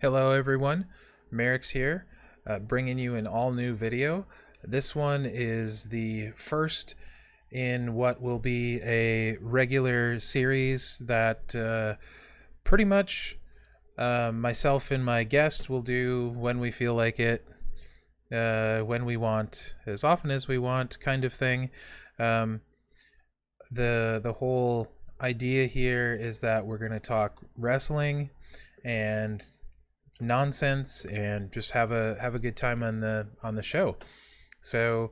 Hello everyone, Mherex here, bringing you an all-new video. This one is the first in what will be a regular series that pretty much myself and my guest will do when we feel like it, when we want, as often as we want, kind of thing. Um, the whole idea here is that we're going to talk wrestling and nonsense and just have a good time on the show. So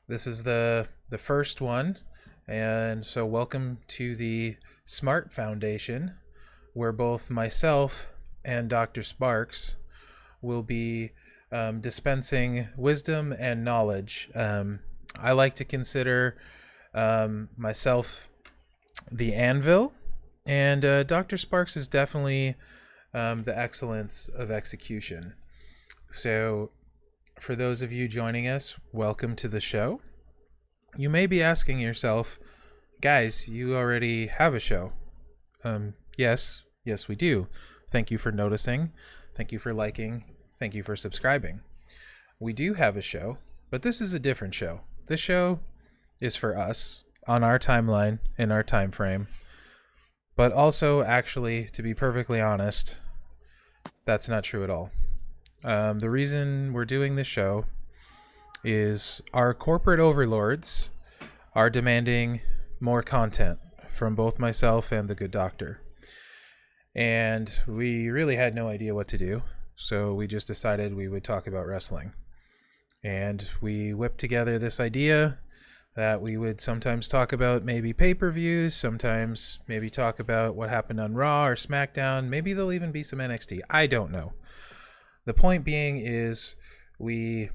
this is the first one, and so welcome to the Smart Foundation, where both myself and Dr. Sparks will be dispensing wisdom and knowledge. I like to consider myself the anvil, and Dr. Sparks is definitely the excellence of execution. So, for those of you joining us, welcome to the show. You may be asking yourself, guys, you already have a show. Yes, we do. Thank you for noticing. Thank you for liking. Thank you for subscribing. We do have a show, but this is a different show. This show is for us on our timeline, in our time frame. But also, actually, to be perfectly honest, that's not true at all. The reason we're doing this show is our corporate overlords are demanding more content from both myself and the good doctor. And we really had no idea what to do, so we just decided we would talk about wrestling. And we whipped together this idea that we would sometimes talk about maybe pay-per-views, sometimes maybe talk about what happened on Raw or SmackDown. Maybe there'll even be some NXT. I don't know. The point being is we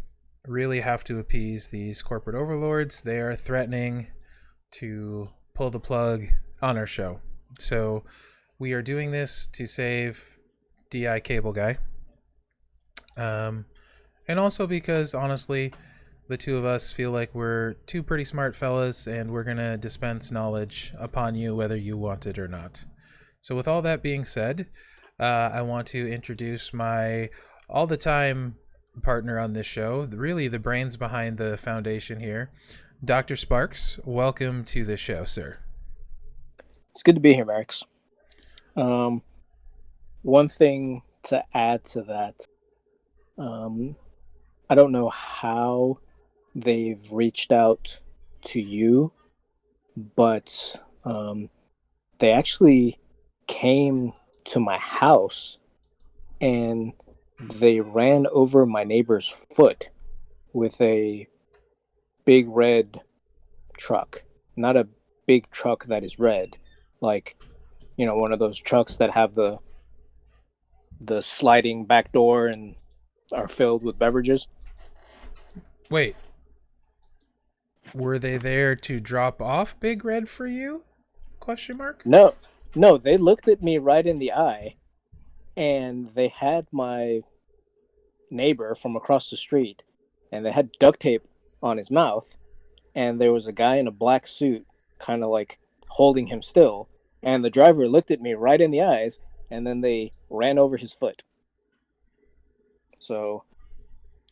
really have to appease these corporate overlords. They are threatening to pull the plug on our show. So we are doing this to save DI Cable Guy. And also because, honestly, the two of us feel like we're two pretty smart fellas, and we're going to dispense knowledge upon you whether you want it or not. So with all that being said, I want to introduce my all-the-time partner on this show, really the brains behind the foundation here, Dr. Sparks. Welcome to the show, sir. It's good to be here, Mherex. One thing to add to that, I don't know how they've reached out to you, but they actually came to my house and they ran over my neighbor's foot with a big red truck. Not a big truck that is red, like, one of those trucks that have the sliding back door and are filled with beverages. Wait, were they there to drop off Big Red for you? Question mark? No, no, they looked at me right in the eye, and they had my neighbor from across the street, and they had duct tape on his mouth, and there was a guy in a black suit, kind of like holding him still, and the driver looked at me right in the eyes, and then they ran over his foot. So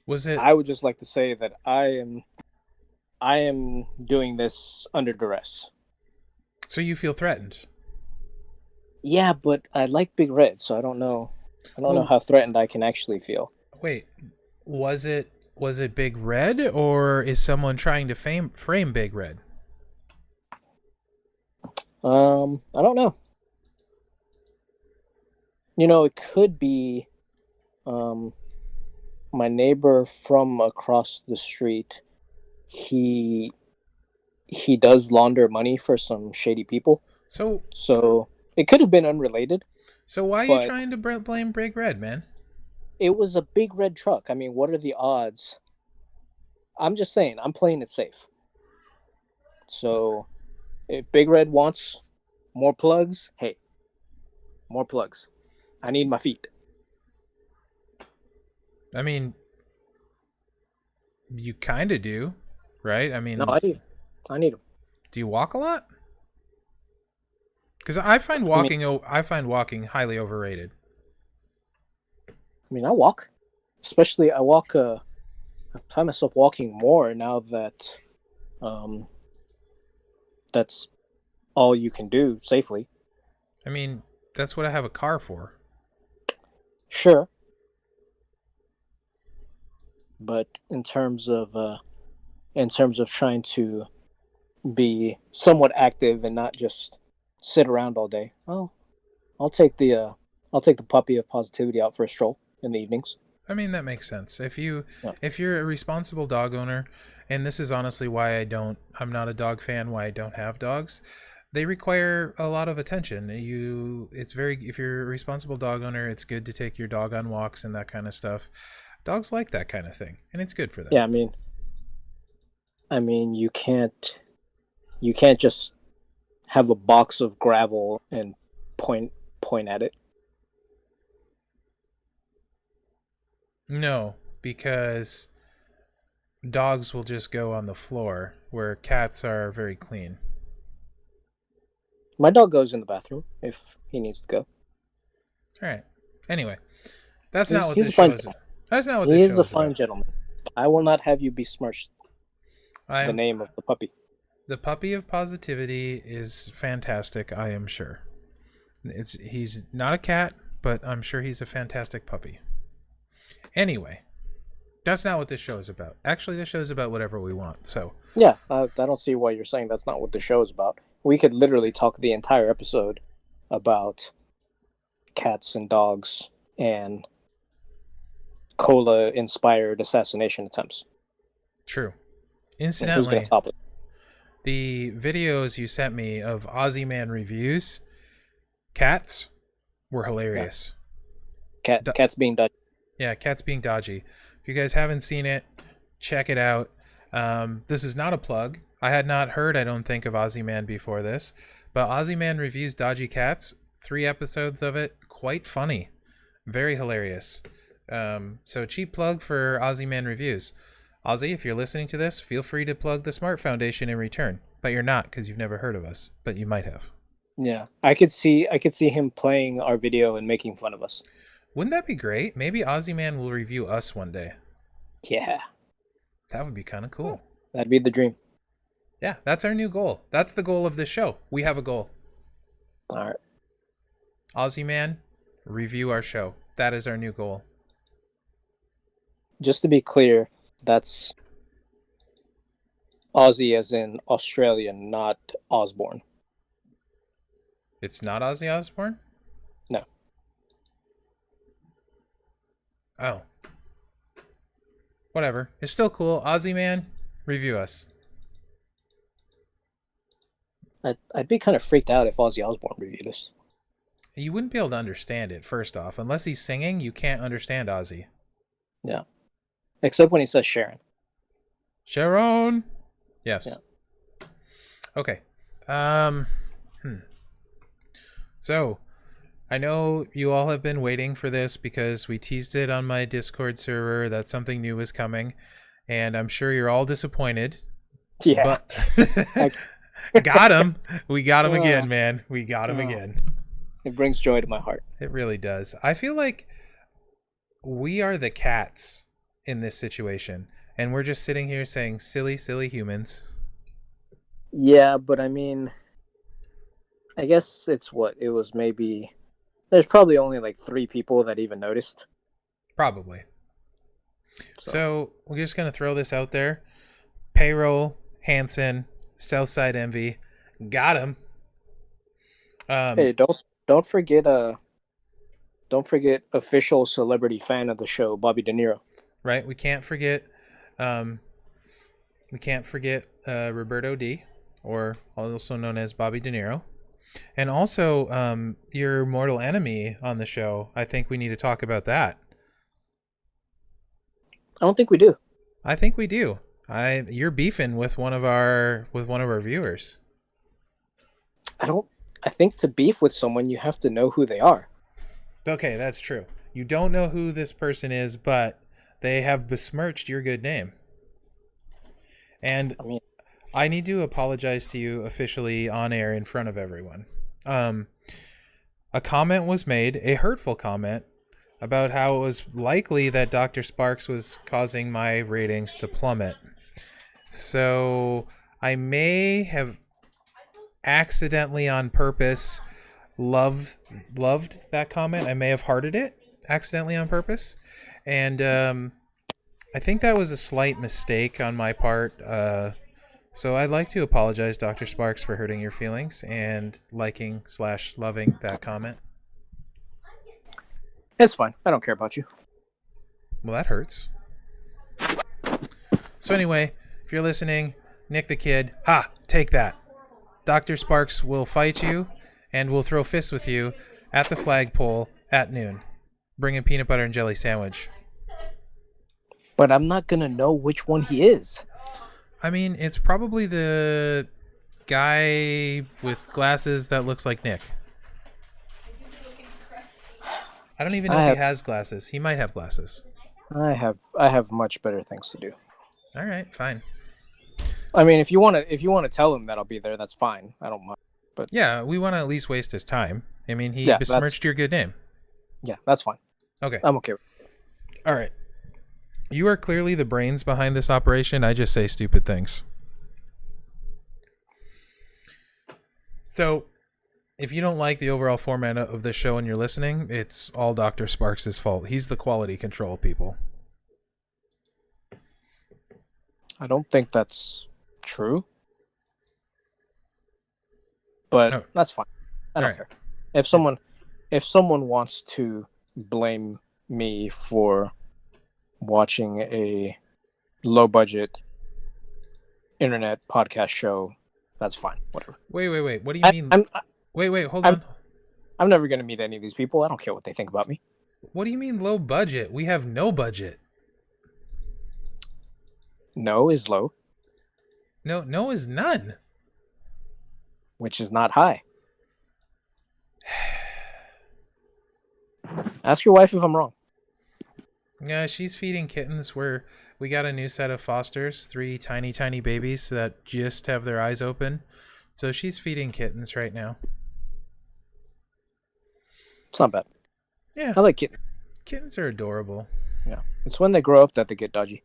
Was it I would just like to say that I am doing this under duress. so you feel threatened? Yeah, but I like Big Red, so I don't know. I don't know Well, how threatened I can actually feel. wait, was it Big Red, or is someone trying to frame Big Red? I don't know. It could be um my neighbor from across the street. He he does launder money for some shady people. So So it could have been unrelated, so why are you but trying to blame Big Red, man? it was a big red truck. I mean, what are the odds? I'm just saying, I'm playing it safe. So if Big Red wants more plugs, hey, more plugs. I need my feet. I mean, you kind of do, right? I No, mean, I need them. do you walk a lot? Because I find I mean, walking highly overrated. I mean, I walk. Especially, I walk. I find myself walking more now that um, that's all you can do safely. I mean, that's what I have a car for. Sure, but in terms of trying to be somewhat active and not just sit around all day, well, I'll take the uh, I'll take the puppy of positivity out for a stroll in the evenings. I mean, that makes sense. Yeah, If you're a responsible dog owner, and this is honestly why I'm not a dog fan, why I don't have dogs. They require a lot of attention. It's very if you're a responsible dog owner, it's good to take your dog on walks and that kind of stuff. Dogs like that kind of thing, and it's good for them. yeah. I mean, you can't just have a box of gravel and point point at it. No, because dogs will just go on the floor, where cats are very clean. My dog goes in the bathroom if he needs to go. All right. Anyway, that's not what He's a this fine show is. gentleman. That's not what He this is show a is fine about. gentleman. I will not have you besmirch the I'm name of the puppy. the puppy of positivity is fantastic. I am sure. He's not a cat, but I'm sure he's a fantastic puppy. Anyway, that's not what this show is about. Actually, this show is about whatever we want. So Yeah, I don't see why you're saying that's not what the show is about. We could literally talk the entire episode about cats and dogs and cola inspired assassination attempts. true. And who's going to Incidentally, stop it? the videos you sent me of Aussie Man reviews cats were Yeah, hilarious. cats being done. Yeah, cats being dodgy. If you guys haven't seen it, check it out. This is not a plug. I had not heard, I don't think, of Aussie Man before this, but Aussie Man reviews dodgy cats. 3 episodes of it, quite funny, very hilarious. So cheap plug for Aussie Man reviews. Ozzy, if you're listening to this, feel free to plug the Smart Foundation in return. But you're not because you've never heard of us, but you might have. Yeah, I could see him playing our video and making fun of us. Wouldn't that be great? Maybe Ozzy Man will review us one day. Yeah, That would be kind of cool. that'd be the dream. Yeah, that's our new goal. That's the goal of this show. We have a goal. All right. Ozzy Man, review our show. That is our new goal. Just to be clear, that's Aussie as in Australian, not Osborne. It's not Ozzy Osbourne? No. Oh. Whatever. It's still cool. Ozzy Man, review us. I'd be kind of freaked out if Ozzy Osbourne reviewed this. You wouldn't be able to understand it, first off. Unless he's singing, you can't understand Ozzy. Yeah. Except when he says Sharon. Sharon! Yes. Yeah. Okay. So, I know you all have been waiting for this because we teased it on my Discord server that something new was coming, and I'm sure you're all disappointed. Yeah. But got him. We got him again, man. We got him again. It brings joy to my heart. It really does. I feel like we are the cats in this situation, and we're just sitting here saying silly, silly humans. Yeah, but I mean, I guess it's what? It was maybe. There's probably only like 3 people that even noticed. Probably. So we're just going to throw this out there. Payroll, Hanson, Southside Envy. Got him. Hey, don't forget official celebrity fan of the show, Bobby De Niro. Right? We can't forget Roberto D, or also known as Bobby De Niro. And also your mortal enemy on the show. I think we need to talk about that. I don't think we do. I think we do. You're beefing with one of our viewers. I think to beef with someone you have to know who they are. Okay, that's true. You don't know who this person is, but they have besmirched your good name. And I mean, I need to apologize to you officially on air in front of everyone. A comment was made, a hurtful comment, about how it was likely that Dr. Sparks was causing my ratings to plummet. So I may have accidentally on purpose loved that comment. I may have hearted it accidentally on purpose. And I think that was a slight mistake on my part. So I'd like to apologize, Dr. Sparks, for hurting your feelings and liking/loving that comment. It's fine. I don't care about you. Well, that hurts. So anyway, if you're listening, Nick the Kid, take that. Dr. Sparks will fight you and will throw fists with you at the flagpole at noon. Bring a peanut butter and jelly sandwich. But I'm not gonna know which one he is. I mean, it's probably the guy with glasses that looks like Nick. I don't even know if he has glasses. He might have glasses. I have much better things to do. All right, fine. I mean, if you want to tell him that I'll be there, that's fine. I don't mind. But yeah, we want to at least waste his time. I mean, he besmirched your good name. Yeah, that's fine. Okay. I'm okay with it. All right. You are clearly the brains behind this operation. I just say stupid things. So, if you don't like the overall format of this show and you're listening, it's all Dr. Sparks' fault. He's the quality control people. I don't think that's true. But that's fine. I don't care. If someone wants to blame me for watching a low budget internet podcast show, that's fine. Whatever. Wait. What do you mean? Wait, hold on. I'm never going to meet any of these people. I don't care what they think about me. What do you mean low budget? We have no budget. No is low. No is none. Which is not high. Ask your wife if I'm wrong. Yeah, she's feeding kittens. We got a new set of fosters, 3 tiny babies that just have their eyes open. So she's feeding kittens right now. It's not bad. Yeah. I like kittens. Kittens are adorable. Yeah. It's when they grow up that they get dodgy.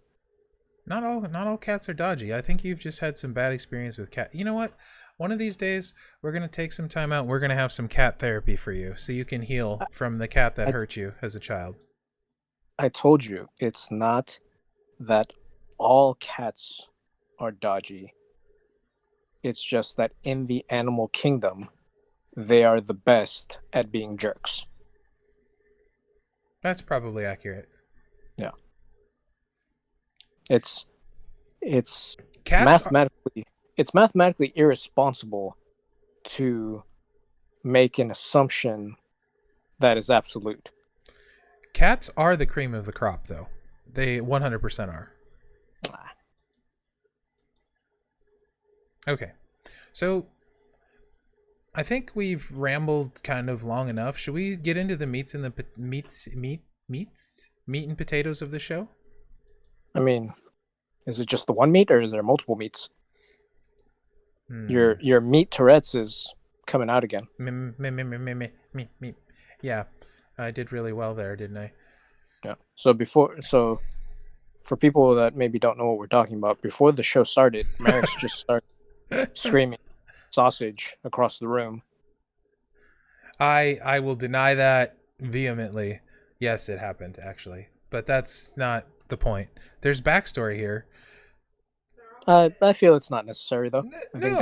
Not all cats are dodgy. I think you've just had some bad experience with cat. You know what? One of these days, we're going to take some time out and we're going to have some cat therapy for you so you can heal from the cat that hurt you as a child. I told you, it's not that all cats are dodgy. It's just that in the animal kingdom, they are the best at being jerks. That's probably accurate. Yeah. It's cats mathematically irresponsible to make an assumption that is absolute. Cats are the cream of the crop, though. They 100% are. Okay. So, I think we've rambled kind of long enough. Should we get into the meat and potatoes of the show? I mean, is it just the one meat or are there multiple meats? Your meat Tourette's is coming out again. Me. Yeah. I did really well there, didn't I? Yeah. So for people that maybe don't know what we're talking about, before the show started, Mherex just started screaming sausage across the room. I will deny that vehemently. Yes, it happened, actually. But that's not the point. There's backstory here. I feel it's not necessary, though. I think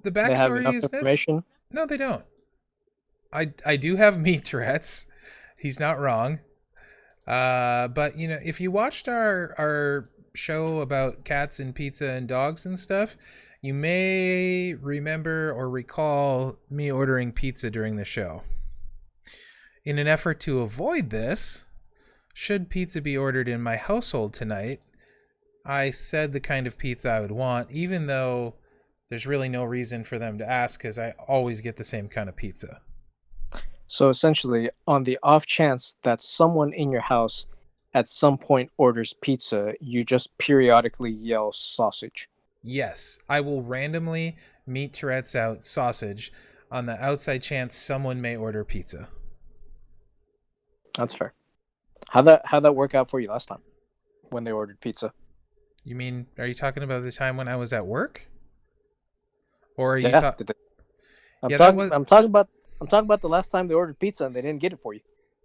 the backstory they have enough information. No, they don't. I do have meat Tourette's. He's not wrong. But if you watched our show about cats and pizza and dogs and stuff, you may remember or recall me ordering pizza during the show. In an effort to avoid this, should pizza be ordered in my household tonight, I said the kind of pizza I would want, even though there's really no reason for them to ask because I always get the same kind of pizza. So essentially, on the off chance that someone in your house at some point orders pizza, you just periodically yell sausage. Yes, I will randomly meat Tourette's out sausage on the outside chance someone may order pizza. That's fair. How'd that work out for you last time when they ordered pizza? You mean, are you talking about the time when I was at work? Or are you Yeah, talking? I'm Yeah, that talking. was I'm talking about the last time they ordered pizza and they didn't get it for you.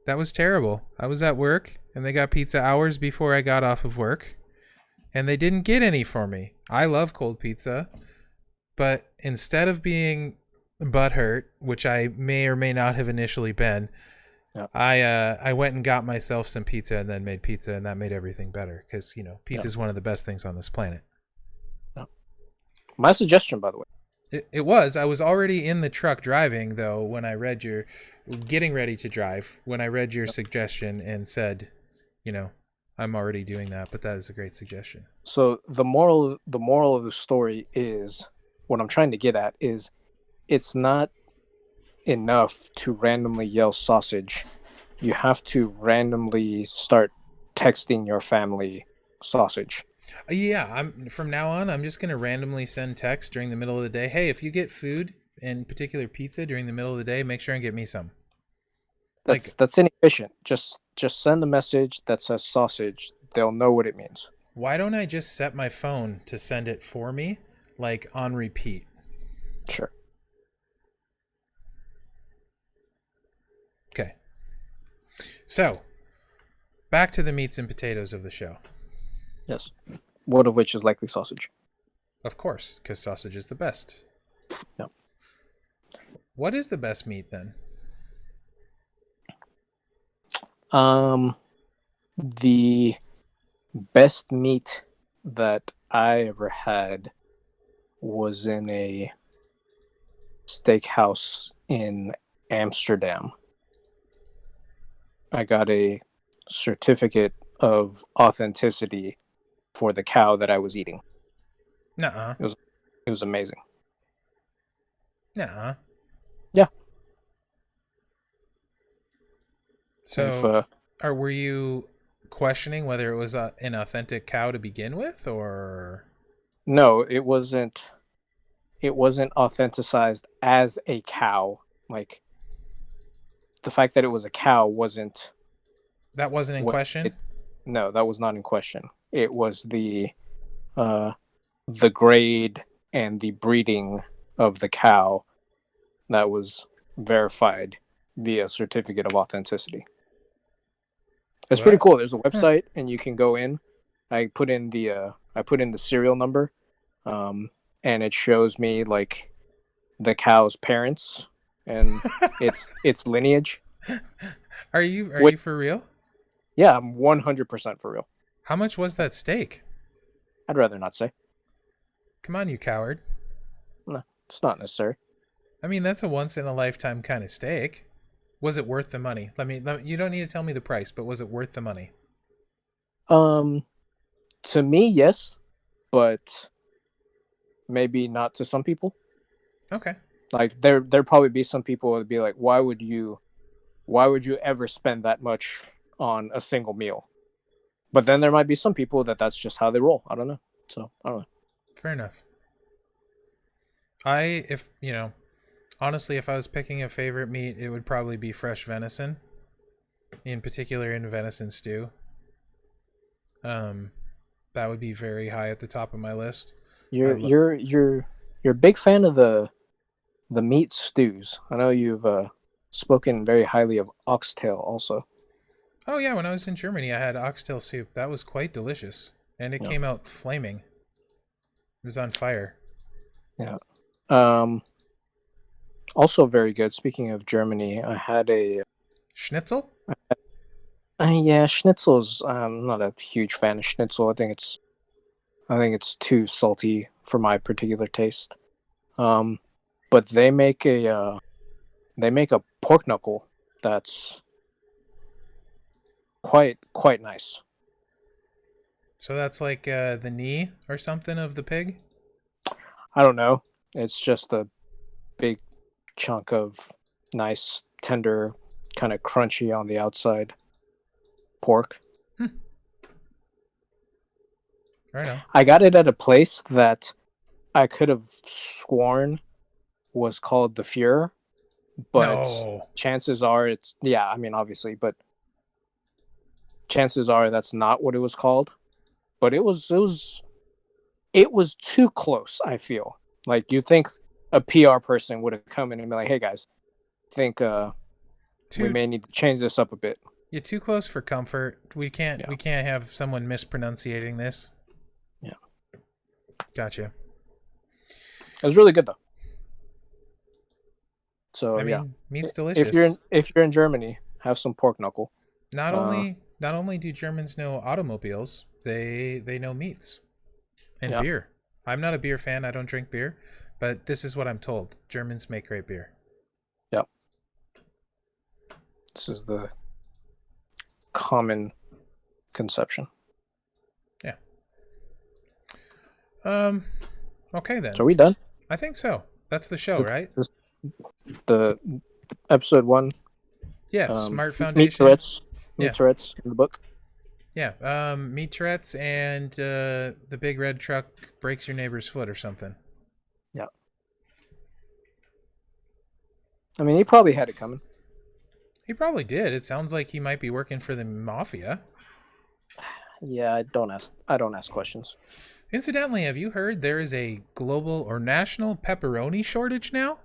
that was terrible. I was at work and they got pizza hours before I got off of work, and they didn't get any for me. I love cold pizza, but instead of being butthurt, which I may or may not have initially been, Yeah, I went and got myself some pizza and then made pizza, and that made everything better because yeah, pizza is one of the best things on this planet. yeah. My suggestion, by the way. It was. I was already in the truck driving though when I read your getting ready to drive when I read your suggestion and said, you know, I'm already doing that, but that is a great suggestion. So the moral of the story is what I'm trying to get at is it's not enough to randomly yell sausage. You have to randomly start texting your family sausage. Yeah, I'm from now on. I'm just gonna randomly send text during the middle of the day. Hey, if you get food, in particular pizza, during the middle of the day, make sure and get me some. Like, That's inefficient. Just send a message that says sausage. They'll know what it means. why don't I just set my phone to send it for me, like on repeat? Sure. Okay. So back to the meats and potatoes of the show. Yes. One of which is likely sausage. Of course, because sausage is the best. No. What is the best meat then? Um, the best meat that I ever had was in a steakhouse in Amsterdam. I got a certificate of authenticity for the cow that I was eating. Nuh-uh. It was amazing. Nuh-uh. Yeah. If So, were you questioning whether it was an authentic cow to begin with, or no, it wasn't authenticized as a cow. Like the fact that it was a cow wasn't that wasn't in what question? it no, that was not in question. It was uh the grade and the breeding of the cow that was verified via certificate of authenticity. It's Well, pretty cool. There's a huh. website and you can go in. I put in the serial number, um, and it shows me like the cow's parents and its lineage. Are you Which for real? yeah, I'm 100% for real. How much was that steak? I'd rather not say. Come on, you coward. No, it's not necessary. I mean, that's a once in a lifetime kind of steak. Was it worth the money? You don't need to tell me the price, but was it worth the money? Um, to me, yes, but maybe not to some people. Okay. Like there probably be some people would be like, why would you ever spend that much on a single meal? But then there might be some people that's just how they roll. I don't know. So I don't know. Fair enough. If honestly, if I was picking a favorite meat, it would probably be fresh venison, in particular in venison stew. Um, that would be very high at the top of my list. I You're lo- you're you're you're a big fan of the meat stews. I know you've spoken very highly of oxtail also. Oh yeah, when I was in Germany, I had oxtail soup. That was quite delicious, and it Yeah. came out flaming. It was on fire. Yeah. Um Also very good. Speaking of Germany, I had a Schnitzel? yeah, schnitzel's I'm not a huge fan of schnitzel. I think it's too salty for my particular taste. Um but they make a pork knuckle that's quite nice. So that's like the knee or something of the pig. I don't know. It's just a big chunk of nice, tender, kind of crunchy on the outside pork. Hmm. Right on. I got it at a place that I could have sworn was called the Fuhrer, but No. chances are it's yeah. I mean, obviously, but chances are that's not what it was called. But it was too close. I feel like you think a PR person would have come in and be like, "Hey guys, think we Too may need to change this up a bit." You're too close for comfort. We can't Yeah, we can't have someone mispronunciating this. yeah. Gotcha. It was really good though. So I yeah, mean, meat's if you're delicious. in Germany, have some pork knuckle. Uh, Not only do Germans know automobiles, they know meats and yeah, beer. I'm not a beer fan. I don't drink beer, but this is what I'm told. Germans make great beer. yeah. This is the common conception. Yeah. Um okay So then. are we done? I think so. That's the show, This, right? this, the episode one. Yeah, Smart Meet Foundation. Tourette's. Meet Yeah. Tourette's in the book. Yeah. Meat Tourette's and the big red truck breaks your neighbor's foot or something. Yeah. I mean, he probably had it coming. He probably did. It sounds like he might be working for the mafia. Yeah, I don't ask questions. Incidentally, have you heard there is a global or national pepperoni shortage now?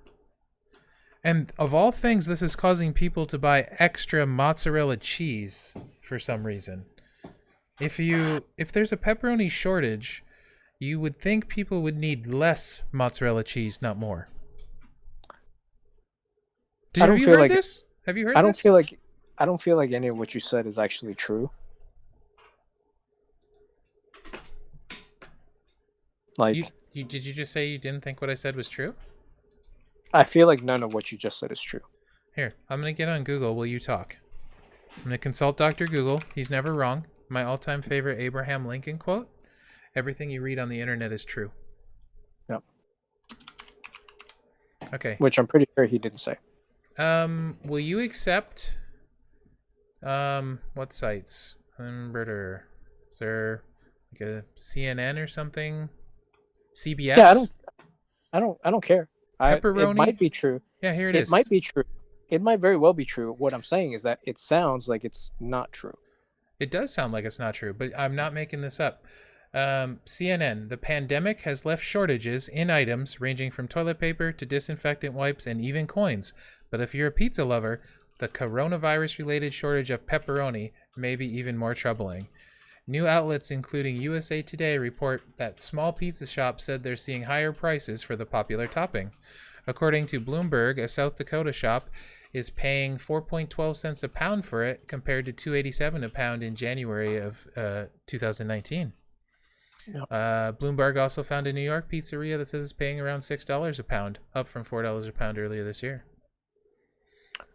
And of all things, this is causing people to buy extra mozzarella cheese for some reason. If there's a pepperoni shortage, you would think people would need less mozzarella cheese, not more. I Have don't you feel heard like this? Have you I heard don't this? feel like I don't feel like any of what you said is actually true. You, Like did you just say you didn't think what I said was true? I feel like none of what you just said is true. Here, I'm gonna get on Google while you talk. I'm gonna consult Dr. Google. He's never wrong. My all-time favorite Abraham Lincoln quote: "Everything you read on the internet is true." Yeah. Okay. Which I'm pretty sure he didn't say. Will you accept what sites? Is there like a CNN or something? Yeah, CBS? I don't care. It Pepperoni? might be true. Yeah, here it It might is. be true. It might very well be true. What I'm saying is that it sounds like it's not true. It does sound like it's not true, but I'm not making this up. CNN, the pandemic has left shortages in items ranging from toilet paper to disinfectant wipes and even coins. But if you're a pizza lover, the coronavirus related shortage of pepperoni may be even more troubling. New outlets, including USA Today, report that small pizza shops said they're seeing higher prices for the popular topping. According to Bloomberg, a South Dakota shop is paying 4.12 cents a pound for it compared to 2.87 a pound in January of 2019. Bloomberg also found a New York pizzeria that says it's paying around $6 a pound, up from $4 a pound earlier this year.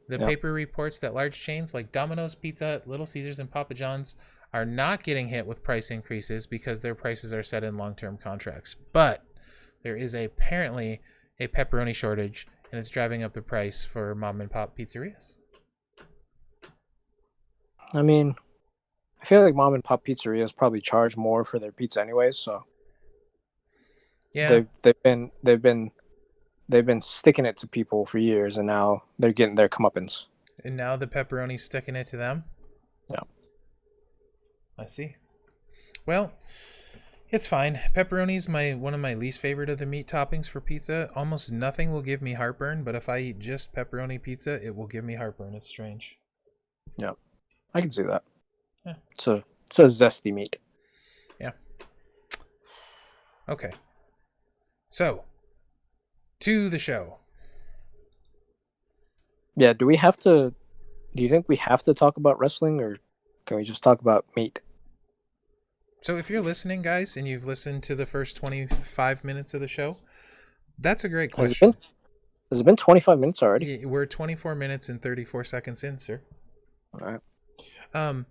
The paper reports that large chains like Domino's, Pizza Hut, Little Caesars, and Papa John's are not getting hit with price increases because their prices are set in long-term contracts. But there is apparently a pepperoni shortage, and it's driving up the price for mom and pop pizzerias. I mean, I feel like mom and pop pizzerias probably charge more for their pizza anyways, so Yeah, they've been sticking it to people for years, and now they're getting their comeuppance. and now the pepperoni's sticking it to them. Yeah. I see. Well, it's fine. Pepperoni's one of my least favorite of the meat toppings for pizza. Almost nothing will give me heartburn, but if I eat just pepperoni pizza, it will give me heartburn. It's strange. Yeah, I can see that. Yeah. It's a zesty meat. Yeah. Okay. So, to the show. Yeah, do you think we have to talk about wrestling, or can we just talk about meat? So if you're listening, guys, and you've listened to the first 25 minutes of the show, that's a great question. Has it been 25 minutes already? We're 24 minutes and 34 seconds in, sir. All right.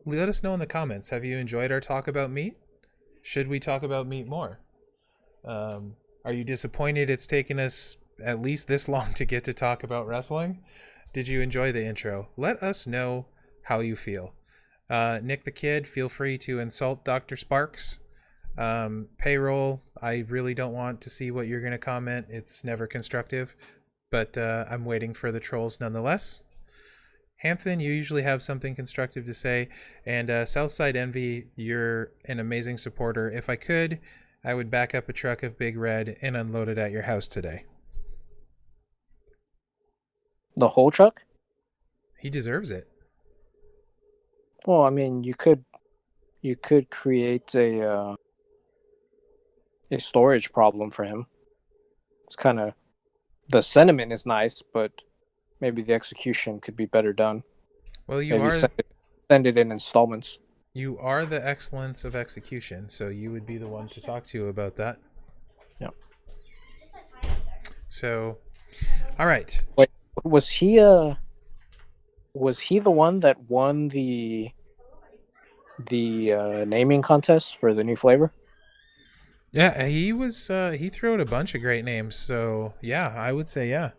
Let us know in the comments. Have you enjoyed our talk about meat? Should we talk about meat more? Are you disappointed it's taken us at least this long to get to talk about wrestling? Did you enjoy the intro? Let us know how you feel. Nick the Kid, feel free to insult Dr. Sparks. Payroll, I really don't want to see what you're going to comment. It's never constructive, but I'm waiting for the trolls nonetheless. Hanson, you usually have something constructive to say. And Southside Envy, you're an amazing supporter. If I could, I would back up a truck of Big Red and unload it at your house today. The whole truck? He deserves it. Well, I mean, you could create a storage problem for him. It's kind of the sentiment is nice, but maybe the execution could be better done. Well, you Maybe are send it in installments. you are the excellence of execution, so you would be the one to talk to about that. Yeah. So, all right. Wait, was he was he the one that won the naming contest for the new flavor? Yeah, he was. He threw out a bunch of great names. So yeah, I would say yeah.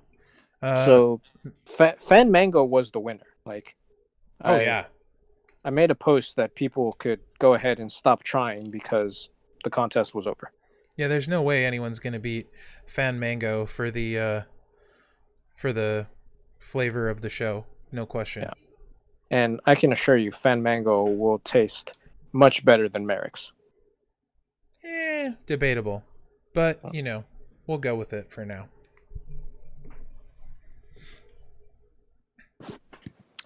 Uh, So, Fan Mango was the winner. Like, oh I yeah, I made a post that people could go ahead and stop trying because the contest was over. yeah. There's no way anyone's gonna beat Fan Mango for the flavor of the show. No question. Yeah, and I can assure you, Fan Mango will taste much better than Mherex. Debatable, but Oh. we'll go with it for now.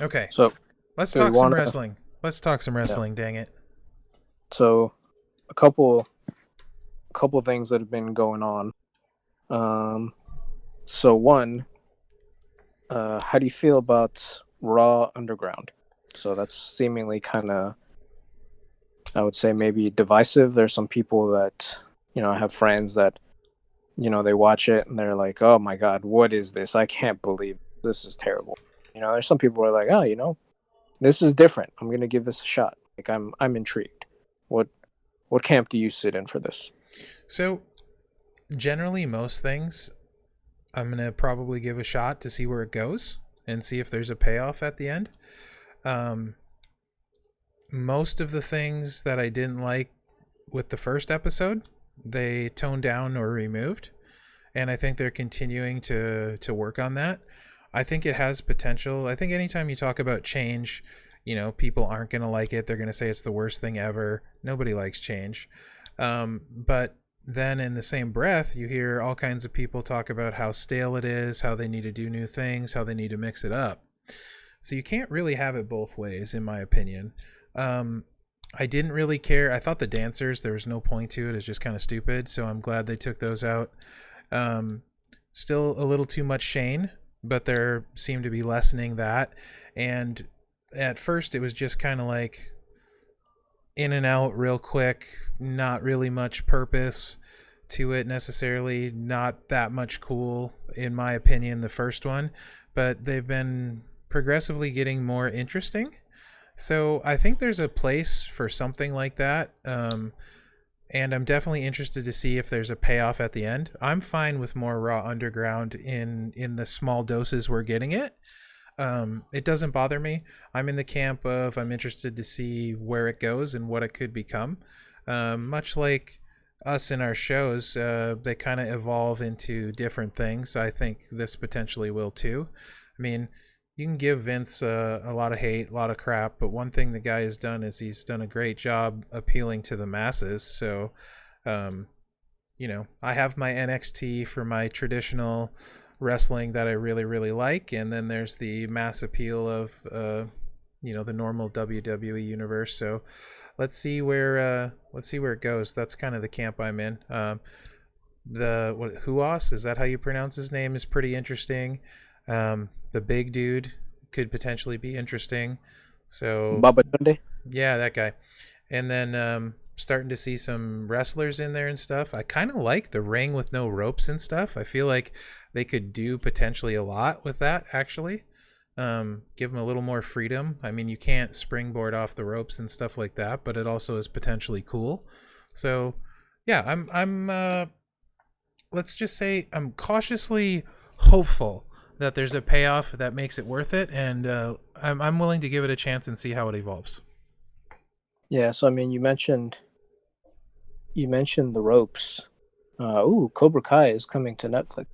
Okay, So, let's do we talk some want to? wrestling. Let's talk some Yeah. wrestling. Dang it. So, a couple things that have been going on. Um, so one, how do you feel about Raw Underground? So that's seemingly kind of, I would say, maybe divisive. There's some people that I have friends that they watch it and they're like, "Oh my God, what is this? I can't believe this is terrible." There's some people who are like, "Oh, this is different. I'm gonna give this a shot. Like I'm intrigued." What what camp do you sit in for this? So generally, most things I'm gonna probably give a shot to see where it goes and see if there's a payoff at the end. Um, most of the things that I didn't like with the first episode, they toned down or removed, and I think they're continuing to work on that. I think it has potential. I think anytime you talk about change, people aren't going to like it. They're going to say it's the worst thing ever. Nobody likes change. But then in the same breath, you hear all kinds of people talk about how stale it is, how they need to do new things, how they need to mix it up. So you can't really have it both ways, in my opinion. Um, I didn't really care. I thought the dancers, there was no point to it. It's just kind of stupid. So I'm glad they took those out. Um, Still a little too much Shane, but there seemed to be lessening that. And at first, it was just kind of like in and out real quick, not really much purpose to it necessarily, not that much cool, in my opinion, the first one. But they've been progressively getting more interesting. So I think there's a place for something like that. And I'm definitely interested to see if there's a payoff at the end. I'm fine with more Raw Underground in the small doses we're getting it. It doesn't bother me. I'm in the camp of I'm interested to see where it goes and what it could become. Much like us in our shows, they kind of evolve into different things. I think this potentially will too. I mean, you can give Vince a lot of hate, a lot of crap, but one thing the guy has done is he's done a great job appealing to the masses. So, um, I have my NXT for my traditional wrestling that I really, really like, and then there's the mass appeal of, the normal WWE universe. So, let's see where it goes. That's kind of the camp I'm in. Huas, is that how you pronounce his name? Is pretty interesting. The big dude could potentially be interesting. So Baba Tunde? yeah, that guy. And then starting to see some wrestlers in there and stuff. I kind of like the ring with no ropes and stuff. I feel like they could do potentially a lot with that, actually. Give them a little more freedom. I mean, you can't springboard off the ropes and stuff like that, but it also is potentially cool. So, yeah, I'm let's just say I'm cautiously hopeful that there's a payoff that makes it worth it, and I'm willing to give it a chance and see how it evolves. Yeah. So I mean, you mentioned the ropes. Cobra Kai is coming to Netflix.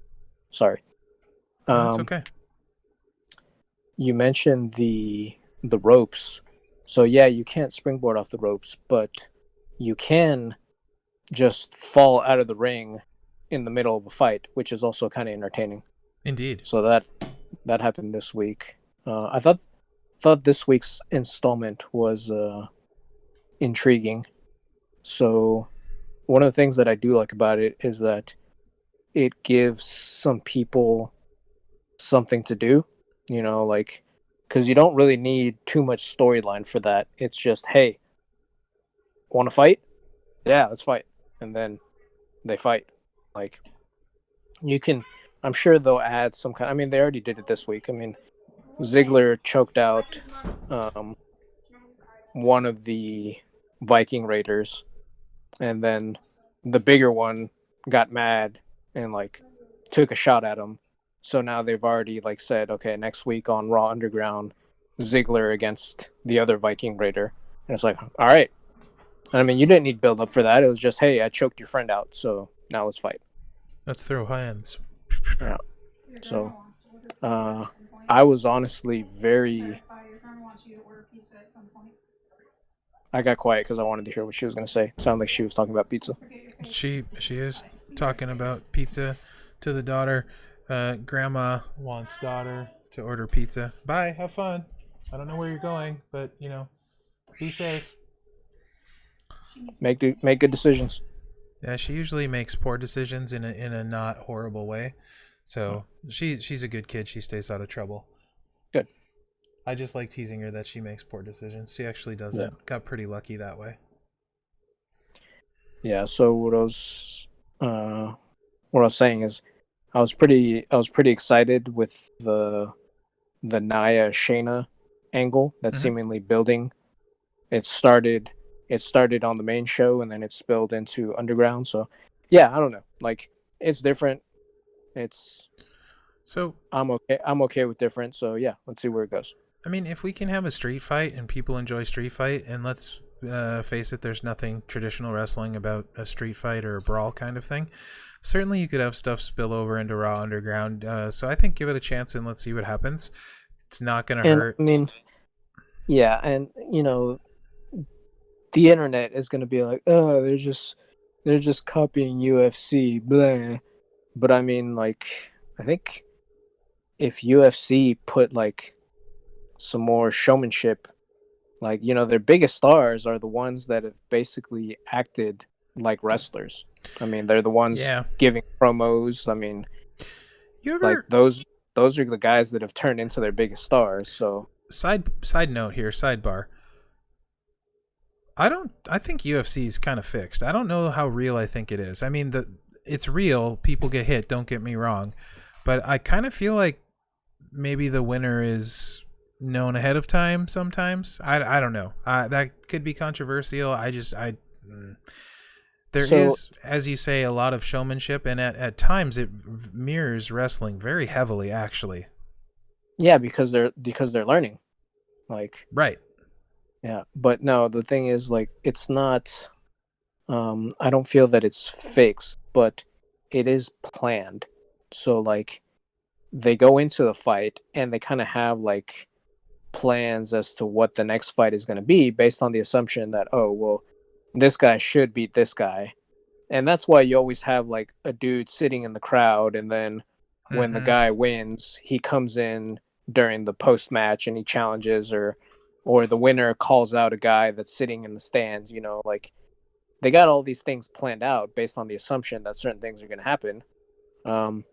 Sorry. That's Um, okay. you mentioned the ropes. So yeah, you can't springboard off the ropes, but you can just fall out of the ring in the middle of a fight, which is also kind of entertaining. Indeed. So that happened this week. I thought this week's installment was intriguing. So one of the things that I do like about it is that it gives some people something to do. Like because you don't really need too much storyline for that. It's just, hey, want to fight? Yeah, let's fight, and then they fight. Like you can, I'm sure they'll add some kind. I mean, they already did it this week. I mean, Ziggler choked out um, one of the Viking Raiders, and then the bigger one got mad and like took a shot at him. So now they've already like said, okay, next week on Raw Underground, Ziggler against the other Viking Raider, and it's like, all right. I mean, you didn't need build up for that. It was just, hey, I choked your friend out, so now let's fight. Let's throw hands. Yeah. So, uh, I was honestly very. I got quiet because I wanted to hear what she was going to say. It sounded like she was talking about pizza. She is talking about pizza to the daughter. Grandma wants daughter to order pizza. Bye. Have fun. I don't know where you're going, but be safe. Make good decisions. Yeah, she usually makes poor decisions in a not horrible way. So she's a good kid. She stays out of trouble. Good. I just like teasing her that she makes poor decisions. She actually doesn't. Yeah. Got pretty lucky that way. Yeah. So what I was saying is, I was pretty excited with the Nia Shayna angle that's Mhm. seemingly building. It started it started on the main show and then it spilled into Underground. So yeah, I don't know. Like it's different. It's So, I'm okay with different. So yeah, let's see where it goes. I mean, if we can have a street fight and people enjoy street fight, and let's face it, there's nothing traditional wrestling about a street fight or a brawl kind of thing. Certainly, you could have stuff spill over into Raw Underground. So I think give it a chance and let's see what happens. It's not going to And hurt. I mean, yeah, and the internet is going to be like, "Oh, they're just copying UFC, blah." But I mean, like I think if UFC put like some more showmanship, like their biggest stars are the ones that have basically acted like wrestlers. I mean, they're the ones Yeah. giving promos. I mean, You like ever those are the guys that have turned into their biggest stars. So side note here, sidebar. I think UFC is kind of fixed. I don't know how real I think it is. I mean, it's real. People get hit, don't get me wrong. But I kind of feel like maybe the winner is known ahead of time sometimes. I don't know. That could be controversial. There so is, as you say, a lot of showmanship, and at times it mirrors wrestling very heavily, actually. yeah, because they're learning. Like Right. yeah, but no, the thing is like it's not. I don't feel that it's fixed, but it is planned. So like they go into the fight and they kind of have like plans as to what the next fight is going to be based on the assumption that, oh well, this guy should beat this guy, and that's why you always have like a dude sitting in the crowd, and then when the Mm-hmm. guy wins he comes in during the post match and he challenges, or the winner calls out a guy that's sitting in the stands. Like they got all these things planned out based on the assumption that certain things are going to happen. um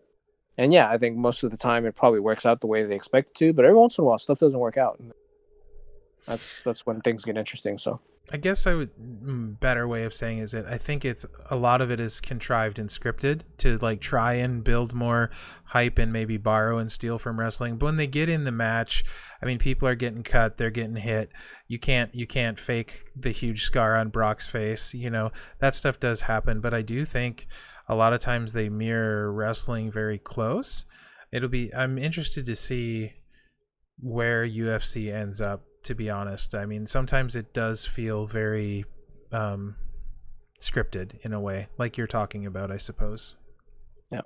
and yeah, I think most of the time it probably works out the way they expect it to, but every once in a while stuff doesn't work out, and that's when things get interesting. So I guess I would better way of saying is that I think it's a lot of it is contrived and scripted to like try and build more hype and maybe borrow and steal from wrestling. But when they get in the match, I mean, people are getting cut, they're getting hit. You can't fake the huge scar on Brock's face. That stuff does happen. But I do think a lot of times they mirror wrestling very close. I'm interested to see where UFC ends up, to be honest. I mean, sometimes it does feel very scripted in a way, like you're talking about, I suppose. yeah.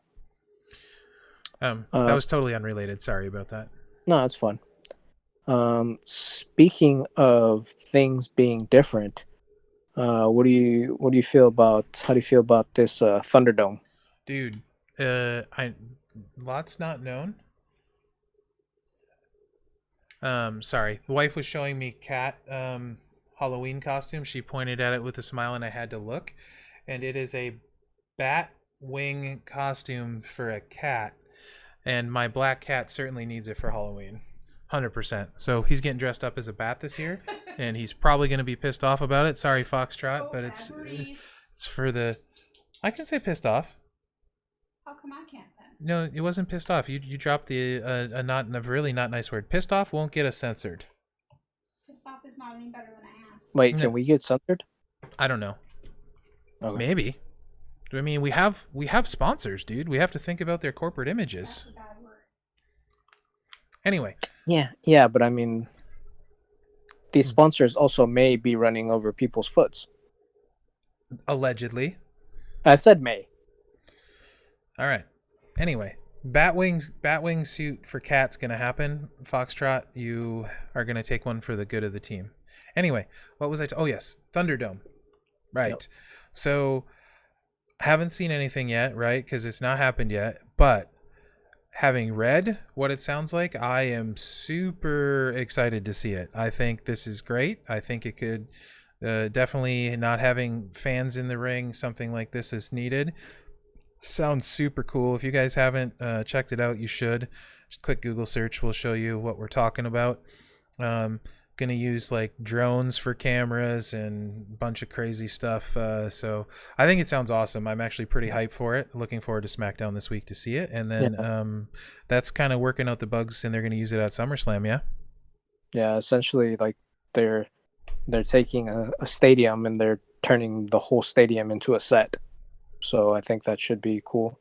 That uh was totally unrelated. Sorry about that. no, it's fun. Speaking of things being different, what do you feel about how do you feel about this Thunderdome? Dude, I lots not known. Sorry. The wife was showing me cat Halloween costume. She pointed at it with a smile and I had to look. And it is a bat wing costume for a cat. And my black cat certainly needs it for Halloween. 100%. So he's getting dressed up as a bat this year, and he's probably going to be pissed off about it. Sorry, Foxtrot, but it's for the. I can say pissed off. How come I can't then? No, it wasn't pissed off. You dropped the a really not nice word. Pissed off won't get us censored. Pissed off is not any better than ass. Wait, No. can we get censored? I don't know. Okay. Maybe. I mean, we have sponsors, dude. We have to think about their corporate images. That's a bad word. Anyway, Yeah, but I mean, these sponsors also may be running over people's foots. allegedly. I said may. All right. Anyway, Batwing suit for cat's gonna happen. Foxtrot, you are gonna take one for the good of the team. Anyway, what was I? Oh yes, Thunderdome. Right. Yep. So, haven't seen anything yet, right? Because it's not happened yet. But having read what it sounds like, I am super excited to see it. I think this is great. I think it could definitely not having fans in the ring. Something like this is needed. Sounds super cool. If you guys haven't checked it out, you should. Just a quick Google search will show you what we're talking about. Gonna use like drones for cameras and a bunch of crazy stuff. So I think it sounds awesome. I'm actually pretty hyped for it. Looking forward to SmackDown this week to see it. And then that's kind of working out the bugs, and they're gonna use it at SummerSlam. Yeah. Yeah, essentially, like they're taking a stadium and they're turning the whole stadium into a set. So I think that should be cool.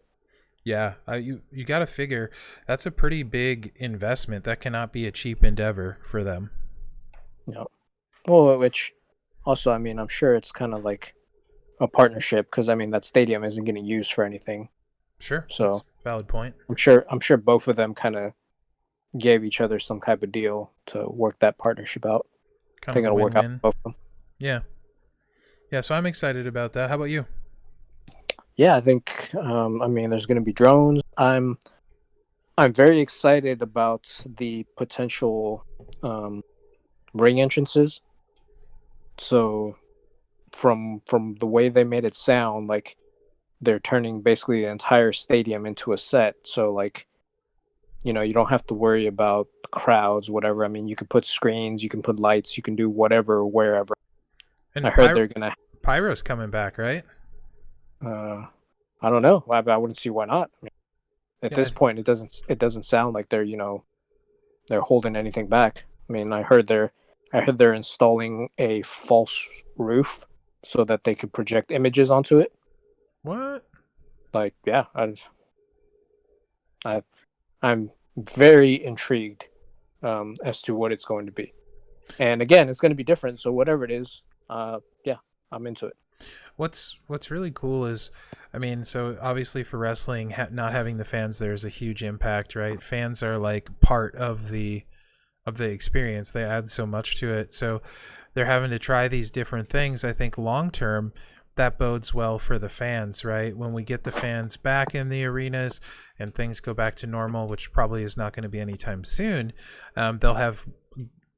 Yeah, you got to figure that's a pretty big investment. That cannot be a cheap endeavor for them. Yeah. Well, which also, I mean, I'm sure it's kind of like a partnership because I mean that stadium isn't getting used for anything. Sure, So that's a valid point. I'm sure both of them kind of gave each other some type of deal to work that partnership out. I Kind think of a it'll work out win-win. for both of them. Yeah, yeah. So I'm excited about that. How about you? Yeah, I think I mean there's going to be drones. I'm very excited about the potential ring entrances. So from the way they made it sound, like they're turning basically the entire stadium into a set. So like you don't have to worry about the crowds, whatever. I mean, you can put screens, you can put lights, you can do whatever wherever. I And heard they're gonna. Pyro's coming back, right? I don't know. I wouldn't see why not. I mean, at Yeah, this point, it doesn't sound like they're holding anything back. I mean, I heard they're installing a false roof so that they could project images onto it. what? Like, yeah, I I'm very intrigued as to what it's going to be. And again, it's going to be different. So whatever it is, yeah, I'm into it. What's really cool is, I mean, so obviously for wrestling, not having the fans there is a huge impact, right? Fans are like part of the experience. They add so much to it. So they're having to try these different things. I think long term that bodes well for the fans, right? When we get the fans back in the arenas and things go back to normal, which probably is not going to be anytime soon, they'll have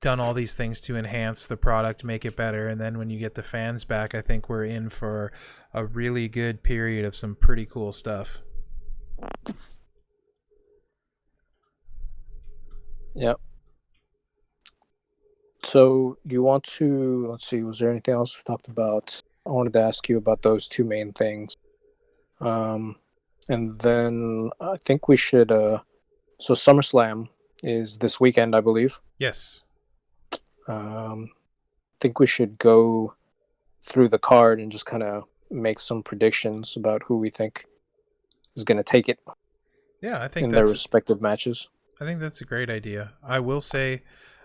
done all these things to enhance the product, make it better. And then when you get the fans back, I think we're in for a really good period of some pretty cool stuff. Yep. So you want to let's see, was there anything else we talked about? I wanted to ask you about those two main things. And then I think we should so SummerSlam is this weekend, I believe. Yes. I think we should go through the card and just kind of make some predictions about who we think is going to take it Yeah, I think in their that's respective matches. I think that's a great idea. I will say,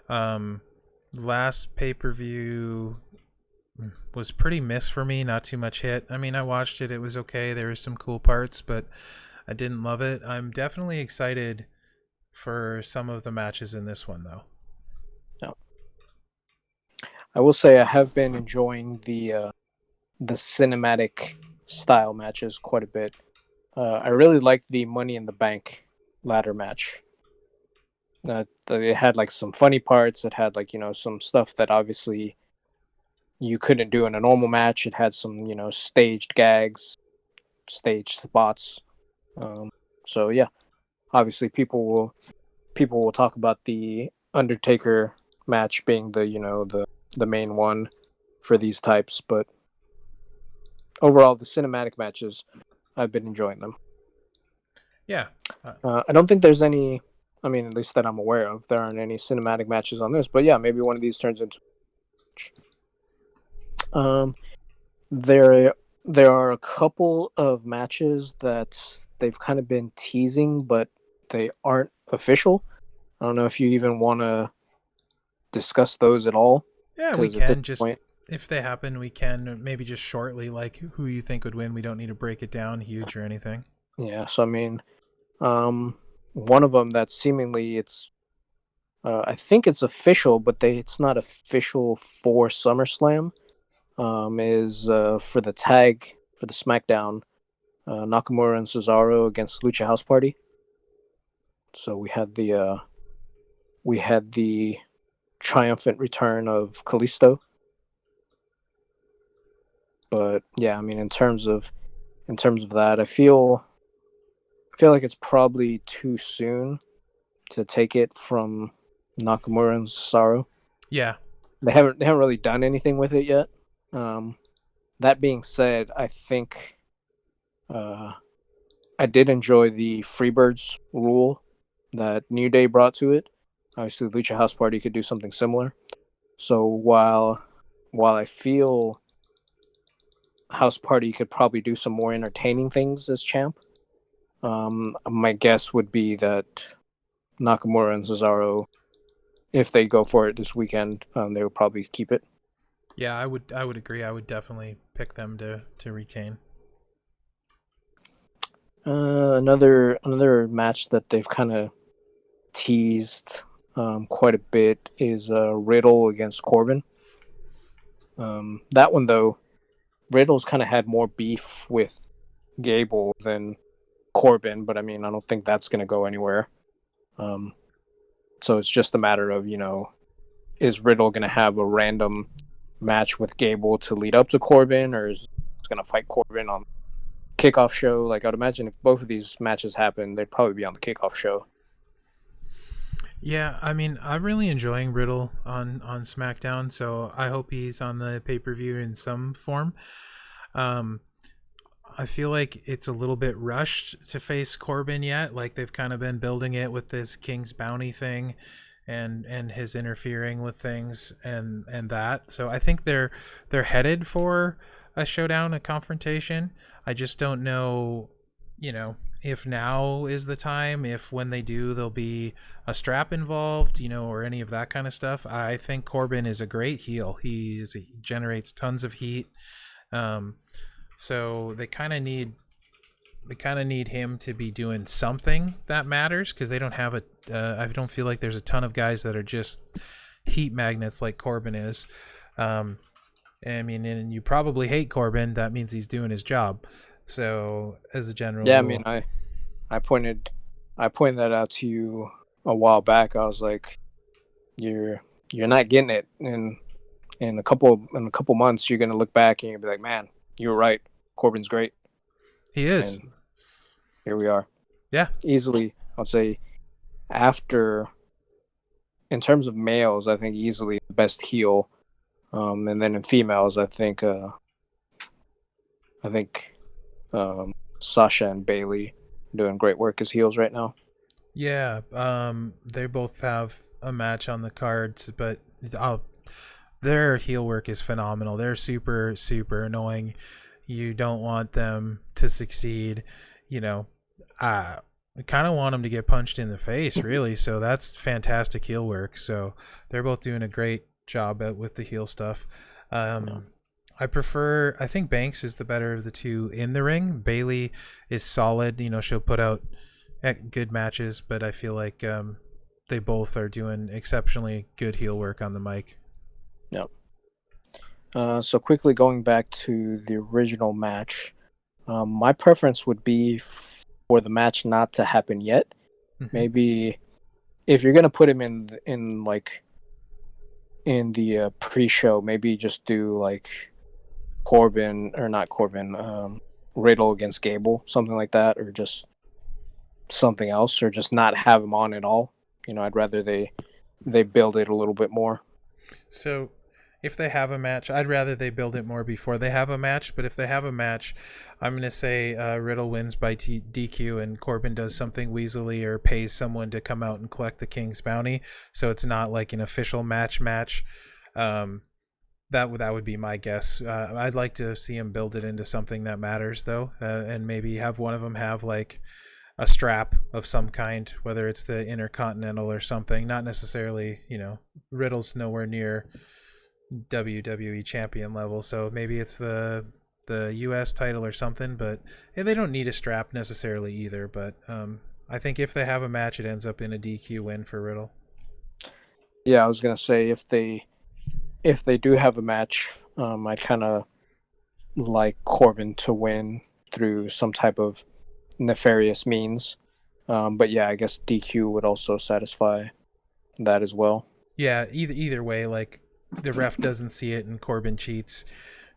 last pay-per-view was pretty miss for me. Not too much hit. I mean, I watched it. It was okay. There were some cool parts, but I didn't love it. I'm definitely excited for some of the matches in this one, though. I will say I have been enjoying the cinematic style matches quite a bit. I really liked the Money in the Bank ladder match. It had like some funny parts. It had like some stuff that obviously you couldn't do in a normal match. It had some staged gags, staged spots. Um, so yeah, obviously people will talk about the Undertaker match being the main one for these types, but overall the cinematic matches I've been enjoying them. Yeah. I don't think there's any. I mean, at least that I'm aware of, there aren't any cinematic matches on this. But yeah, maybe one of these turns into. Um, there there are a couple of matches that they've kind of been teasing, but they aren't official. I don't know if you even want to discuss those at all, Yeah, we because at this can just point, if they happen, we can maybe just shortly like who you think would win. We don't need to break it down huge or anything. yeah. So I mean, one of them that seemingly it's I think it's official, but it's not official for SummerSlam. Is for the tag for the SmackDown, Nakamura and Cesaro against Lucha House Party. So we had the triumphant return of Kalisto. But yeah, I mean, in terms of that, I feel like it's probably too soon to take it from Nakamura and Cesaro. Yeah. They haven't really done anything with it yet. Um, that being said, I think uh, I did enjoy the Freebirds rule that New Day brought to it. Obviously, Lucha House Party could do something similar. So while I feel House Party could probably do some more entertaining things as champ, my guess would be that Nakamura and Cesaro, if they go for it this weekend, they would probably keep it. Yeah, I would agree. I would definitely pick them to retain. Another match that they've kind of teased quite a bit is Riddle against Corbin. That one though, Riddle's kind of had more beef with Gable than Corbin, but I mean, I don't think that's going to go anywhere. Um, so it's just a matter of is Riddle going to have a random match with Gable to lead up to Corbin, or is he going to fight Corbin on kickoff show? Like I'd imagine if both of these matches happen, they'd probably be on the kickoff show. Yeah, I mean, I'm really enjoying Riddle on SmackDown, so I hope he's on the pay per view in some form. Um, I feel like it's a little bit rushed to face Corbin yet. Like they've kind of been building it with this King's Bounty thing, and his interfering with things and that. So I think they're headed for a showdown, a confrontation. I just don't know, if now is the time, if when they do there'll be a strap involved, or any of that kind of stuff. I think Corbin is a great heel. He generates tons of heat. So they kind of need him to be doing something that matters, because they don't have I don't feel like there's a ton of guys that are just heat magnets like Corbin is. I mean, and you probably hate Corbin. That means he's doing his job. So as a general Yeah, I rule, mean, I pointed that out to you a while back. I was like, you're not getting it in a couple months. You're gonna look back and you'll be like, man, you were right. Corbin's great, he is. and here we are. Yeah. Easily, I'd say after in terms of males, I think easily the best heel. And then in females, I think Sasha and Bailey doing great work as heels right now. Yeah. They both have a match on the cards, but their heel work is phenomenal. They're super, super annoying. You don't want them to succeed. I kind of want them to get punched in the face, really. So that's fantastic heel work. So they're both doing a great job with the heel stuff. I think Banks is the better of the two in the ring. Bailey is solid. She'll put out good matches, but I feel like they both are doing exceptionally good heel work on the mic. Yep. So quickly going back to the original match, my preference would be for the match not to happen yet. Maybe if you're gonna put him in like in the pre-show, maybe just do like Corbin or not Corbin, Riddle against Gable, something like that, or just something else, or just not have him on at all. I'd rather they build it a little bit more. So, if they have a match, I'd rather they build it more before they have a match. But if they have a match, I'm going to say Riddle wins by DQ and Corbin does something weaselly or pays someone to come out and collect the King's bounty. So it's not like an official match. That would be my guess. I'd like to see him build it into something that matters, though, and maybe have one of them have like a strap of some kind, whether it's the Intercontinental or something. Not necessarily, Riddle's nowhere near WWE champion level, so maybe it's the US title or something. But they don't need a strap necessarily either. But I think if they have a match, it ends up in a DQ win for Riddle. Yeah, I was gonna say if they do have a match, I kind of like Corbin to win through some type of nefarious means. But yeah, I guess DQ would also satisfy that as well. Yeah, either way, like the ref doesn't see it and Corbin cheats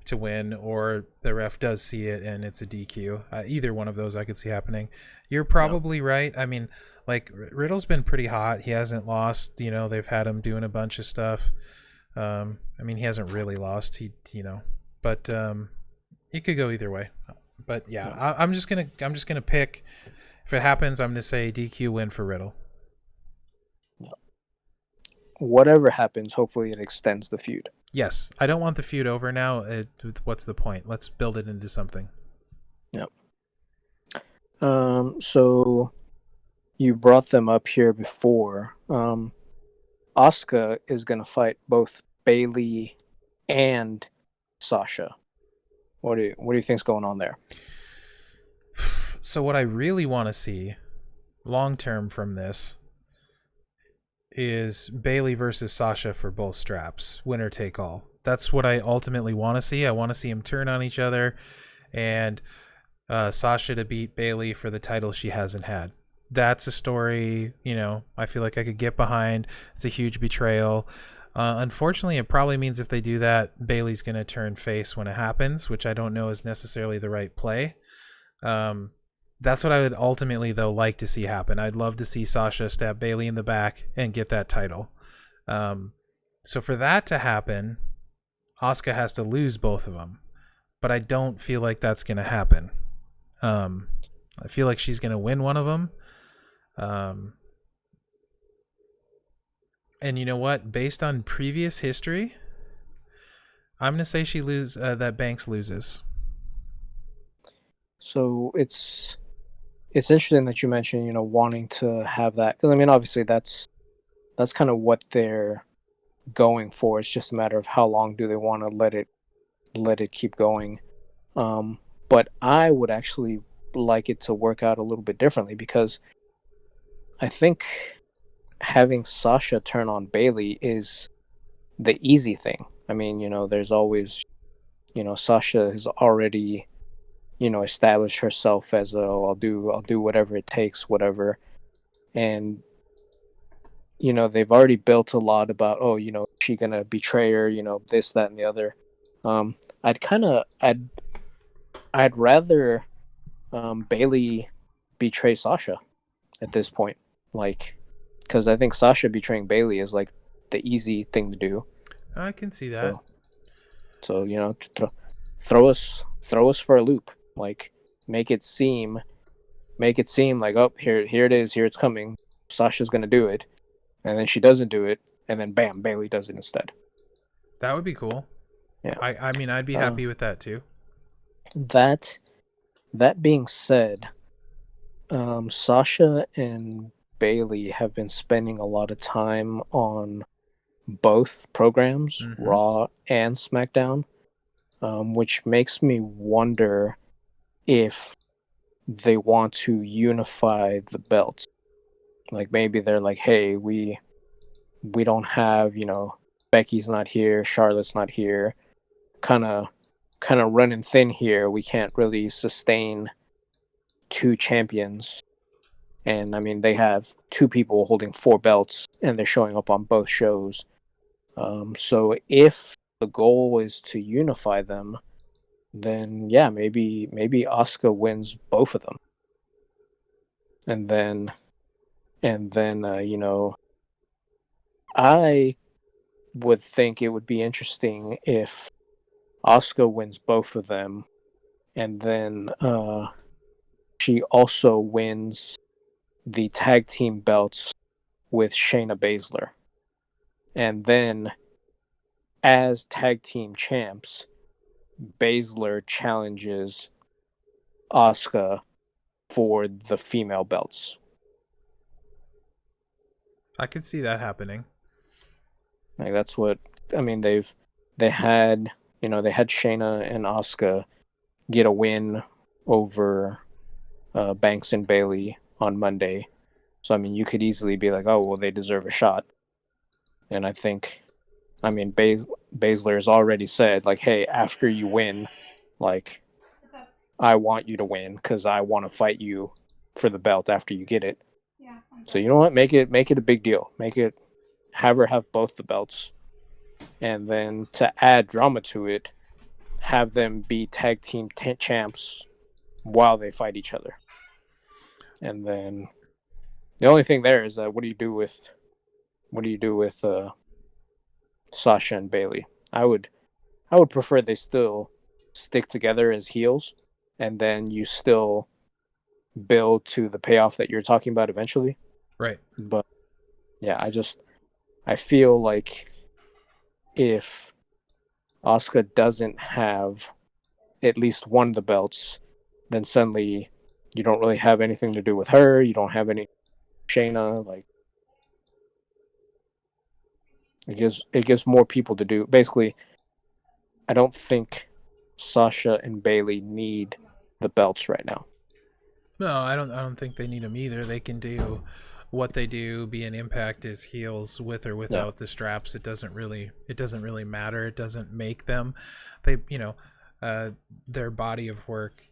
to win, or the ref does see it and it's a DQ. Either one of those I could see happening. You're probably right. I mean, like Riddle's been pretty hot. He hasn't lost. They've had him doing a bunch of stuff. I mean, he hasn't really lost. But it could go either way. But yeah, I'm just gonna pick. If it happens, I'm gonna say DQ win for Riddle. Whatever happens, hopefully it extends the feud. Yes, I don't want the feud over now. What's the point? Let's build it into something. Yep. So you brought them up here before. Asuka is gonna fight both Bayley and Sasha. What do you think's going on there? So what I really want to see long term from this is Bayley versus Sasha for both straps, winner take all. That's what I ultimately want to see. I want to see them turn on each other, and Sasha to beat Bayley for the title she hasn't had. That's a story, I feel like I could get behind. It's a huge betrayal. Unfortunately, it probably means if they do that, Bayley's going to turn face when it happens, which I don't know is necessarily the right play. That's what I would ultimately, though, like to see happen. I'd love to see Sasha stab Bayley in the back and get that title. So for that to happen, Asuka has to lose both of them. But I don't feel like that's going to happen. I feel like she's going to win one of them. And you know what? Based on previous history, I'm going to say that Banks loses. So it's interesting that you mentioned, wanting to have that. Because I mean, obviously that's kind of what they're going for. It's just a matter of how long do they want to let it keep going. But I would actually like it to work out a little bit differently, because I think having Sasha turn on Bayley is the easy thing. I mean, there's always, Sasha has already, established herself as I'll do whatever it takes, whatever. And they've already built a lot about, is she gonna betray her, this, that, and the other. I'd rather Bayley betray Sasha at this point, like, because I think Sasha betraying Bayley is like the easy thing to do. I can see that. So throw us for a loop, like make it seem like, oh, here it is, here it's coming. Sasha's gonna do it, and then she doesn't do it, and then bam, Bayley does it instead. That would be cool. Yeah. I mean, I'd be happy with that too. That being said, Sasha and Bayley have been spending a lot of time on both programs, Raw and SmackDown, which makes me wonder if they want to unify the belts. Like maybe they're like, hey, we don't have, Becky's not here, Charlotte's not here. kind of running thin here. We can't really sustain two champions. And I mean, they have two people holding four belts, and they're showing up on both shows. So if the goal is to unify them, then yeah, maybe Asuka wins both of them, and then I would think it would be interesting if Asuka wins both of them, and then she also wins the tag team belts with Shayna Baszler, and then as tag team champs, Baszler challenges Asuka for the female belts. I could see that happening. Like that's what I mean. They had Shayna and Asuka get a win over Banks and Bailey on Monday. So I mean, you could easily be like, oh well, they deserve a shot. And I think, I mean, Baszler has already said like, hey, after you win, like, I want you to win because I want to fight you for the belt after you get it. Yeah. So you know what? Make it a big deal. Have her have both the belts, and then to add drama to it, have them be tag team champs while they fight each other. And then the only thing there is that what do you do with Sasha and Bailey? I would prefer they still stick together as heels, and then you still build to the payoff that you're talking about eventually. Right. But yeah, I feel like if Asuka doesn't have at least one of the belts, then suddenly you don't really have anything to do with her. You don't have any Shayna. Like it gives more people to do. Basically, I don't think Sasha and Bailey need the belts right now. No, I don't think they need them either. They can do what they do, be an Impact as heels with or without the straps. It doesn't really matter. It doesn't make them. They their body of work.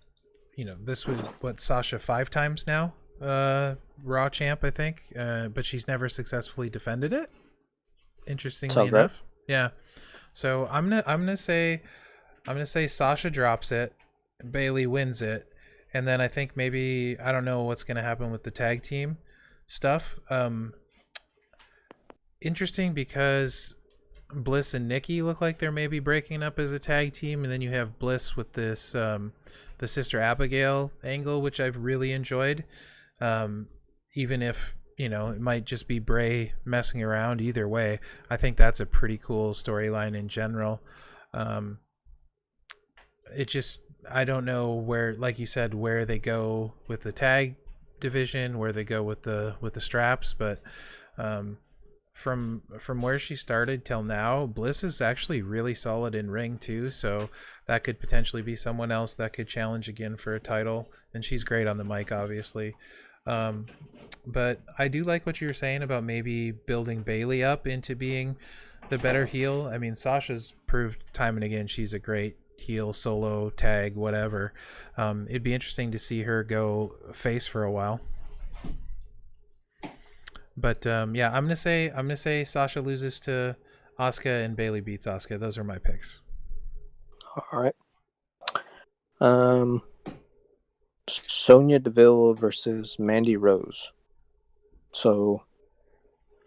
This was what Sasha 5 times now, Raw champ, I think, but she's never successfully defended it. Interestingly Sounds enough, yeah. So I'm gonna say Sasha drops it, Bailey wins it, and then I think maybe I don't know what's gonna happen with the tag team stuff. Interesting because Bliss and Nikki look like they're maybe breaking up as a tag team, and then you have Bliss with this the Sister Abigail angle, which I've really enjoyed. Even if it might just be Bray messing around. Either way, I think that's a pretty cool storyline in general. It just I don't know where, like you said, where they go with the tag division, where they go with the straps, but from where she started till now, Bliss is actually really solid in ring too, so that could potentially be someone else that could challenge again for a title, and she's great on the mic, obviously. But I do like what you were saying about maybe building Bailey up into being the better heel. I mean, Sasha's proved time and again she's a great heel, solo, tag, whatever. It'd be interesting to see her go face for a while. But yeah, I'm gonna say Sasha loses to Asuka and Bailey beats Asuka. Those are my picks. All right. Sonya Deville versus Mandy Rose. So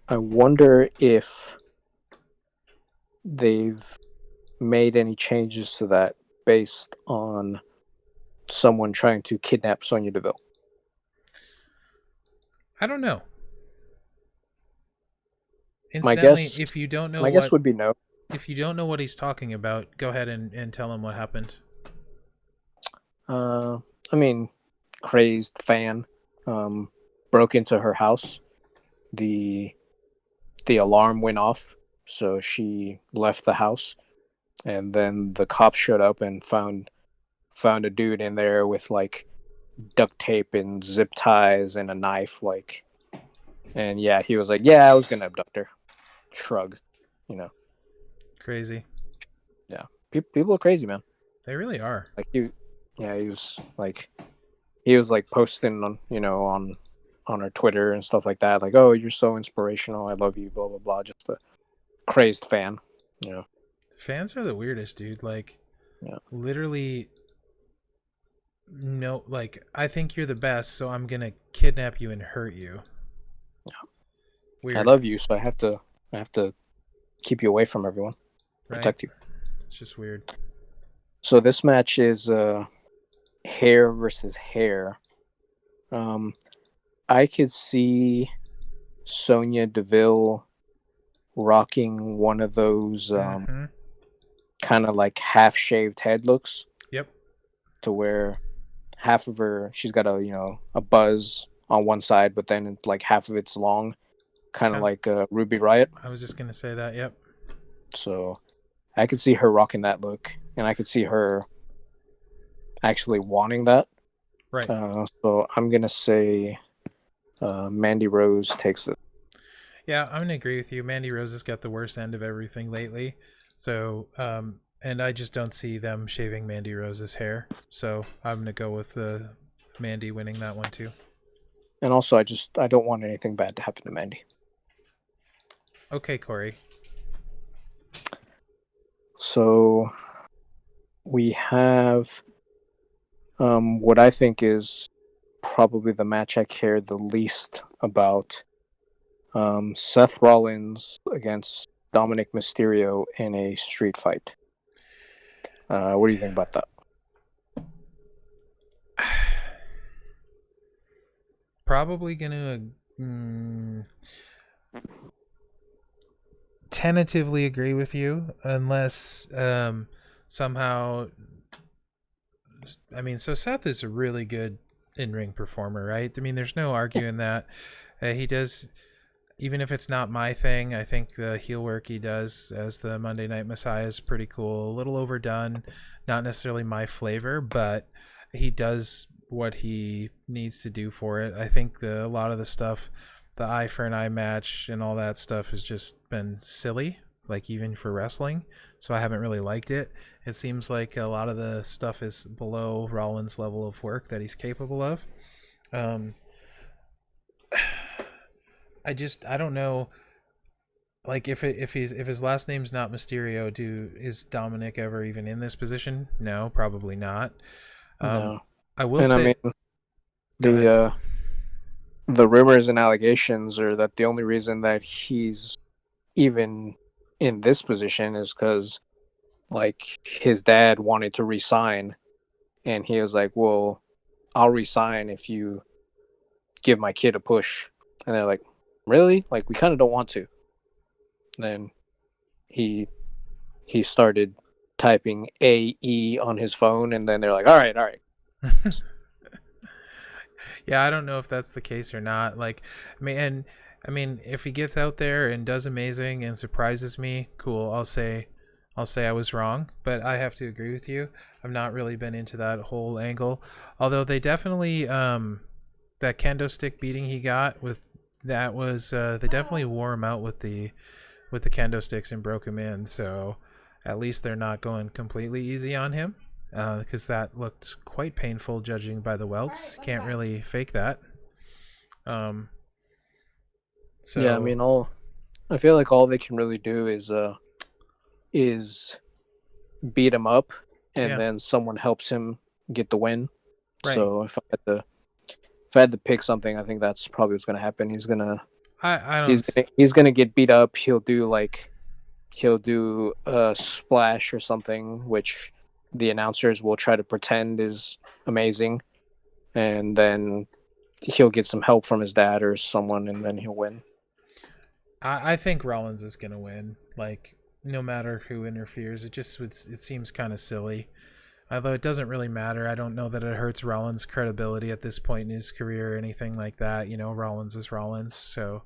I wonder if they've made any changes to that based on someone trying to kidnap Sonya Deville. I don't know. Incidentally, if you don't know my guess would be no. If you don't know what he's talking about, go ahead and tell him what happened. I mean, crazed fan broke into her house. The alarm went off, so she left the house, and then the cops showed up and found a dude in there with like duct tape and zip ties and a knife, like, and yeah, he was like, yeah, I was gonna abduct her. Shrug, Crazy. Yeah. People are crazy, man. They really are. Like yeah, he was like posting on on our Twitter and stuff like that. Like, oh, you're so inspirational. I love you. Blah blah blah. Just a crazed fan. You know. Fans are the weirdest, dude. Like, Yeah. literally, no. Like, I think you're the best, so I'm gonna kidnap you and hurt you. I Weird, love you, so I have to keep you away from everyone, right? protect you. It's just weird. So this match is hair versus hair. Um, I could see Sonya Deville rocking one of those Mm-hmm. kind of like half shaved head looks Yep. to where half of her she's got a buzz on one side, but then like half of it's long, kind of Kind. like Ruby Riot. I was just gonna say that. Yep. So I could see her rocking that look, and I could see her actually wanting that. Right. So I'm gonna say Mandy Rose takes it. Yeah, I'm gonna agree with you. Mandy Rose has got the worst end of everything lately. So, and I just don't see them shaving Mandy Rose's hair. So I'm gonna go with Mandy winning that one too. And also, I don't want anything bad to happen to Mandy. Okay, Corey. So we have what I think is probably the match I care the least about. Seth Rollins against Dominic Mysterio in a street fight. What do you think about that? Probably gonna tentatively agree with you, unless somehow. I mean, so Seth is a really good in-ring performer, right? I mean, there's no arguing that. He does, even if it's not my thing. I think the heel work he does as the Monday Night Messiah is pretty cool. A little overdone, not necessarily my flavor, but he does what he needs to do for it. I think a lot of the stuff, the eye for an eye match and all that stuff, has just been silly, like even for wrestling. So I haven't really liked it. It seems like a lot of the stuff is below Rollins' level of work that he's capable of. Um, I don't know. Like if his last name's not Mysterio, is Dominic ever even in this position? No, probably not. Um, No, I will and I say, mean go ahead. the rumors and allegations are that the only reason that he's even in this position is because like his dad wanted to resign, and he was like, "Well, I'll resign if you give my kid a push." And they're like, "Really? Like we kind of don't want to." And then he he started typing AE on his phone, and then they're like, all right." Yeah, I don't know if that's the case or not. Like, I mean, if he gets out there and does amazing and surprises me, cool. I'll say I was wrong, but I have to agree with you. I've not really been into that whole angle. Although they definitely, that kendo stick beating he got with that was, they definitely wore him out with the kendo sticks and broke him in. So at least they're not going completely easy on him, because that looked quite painful judging by the welts. Can't really fake that. Um, Yeah, I so mean, all I feel like all they can really do is beat him up, and yeah, then someone helps him get the win. right. So if I had to pick something, I think that's probably what's gonna happen. I don't. He's gonna get beat up. He'll do a splash or something, which the announcers will try to pretend is amazing, and then he'll get some help from his dad or someone, and then he'll win. I think Rollins is gonna win. Like no matter who interferes, it seems kind of silly. Although it doesn't really matter. I don't know that it hurts Rollins' credibility at this point in his career or anything like that. You know, Rollins is Rollins. So,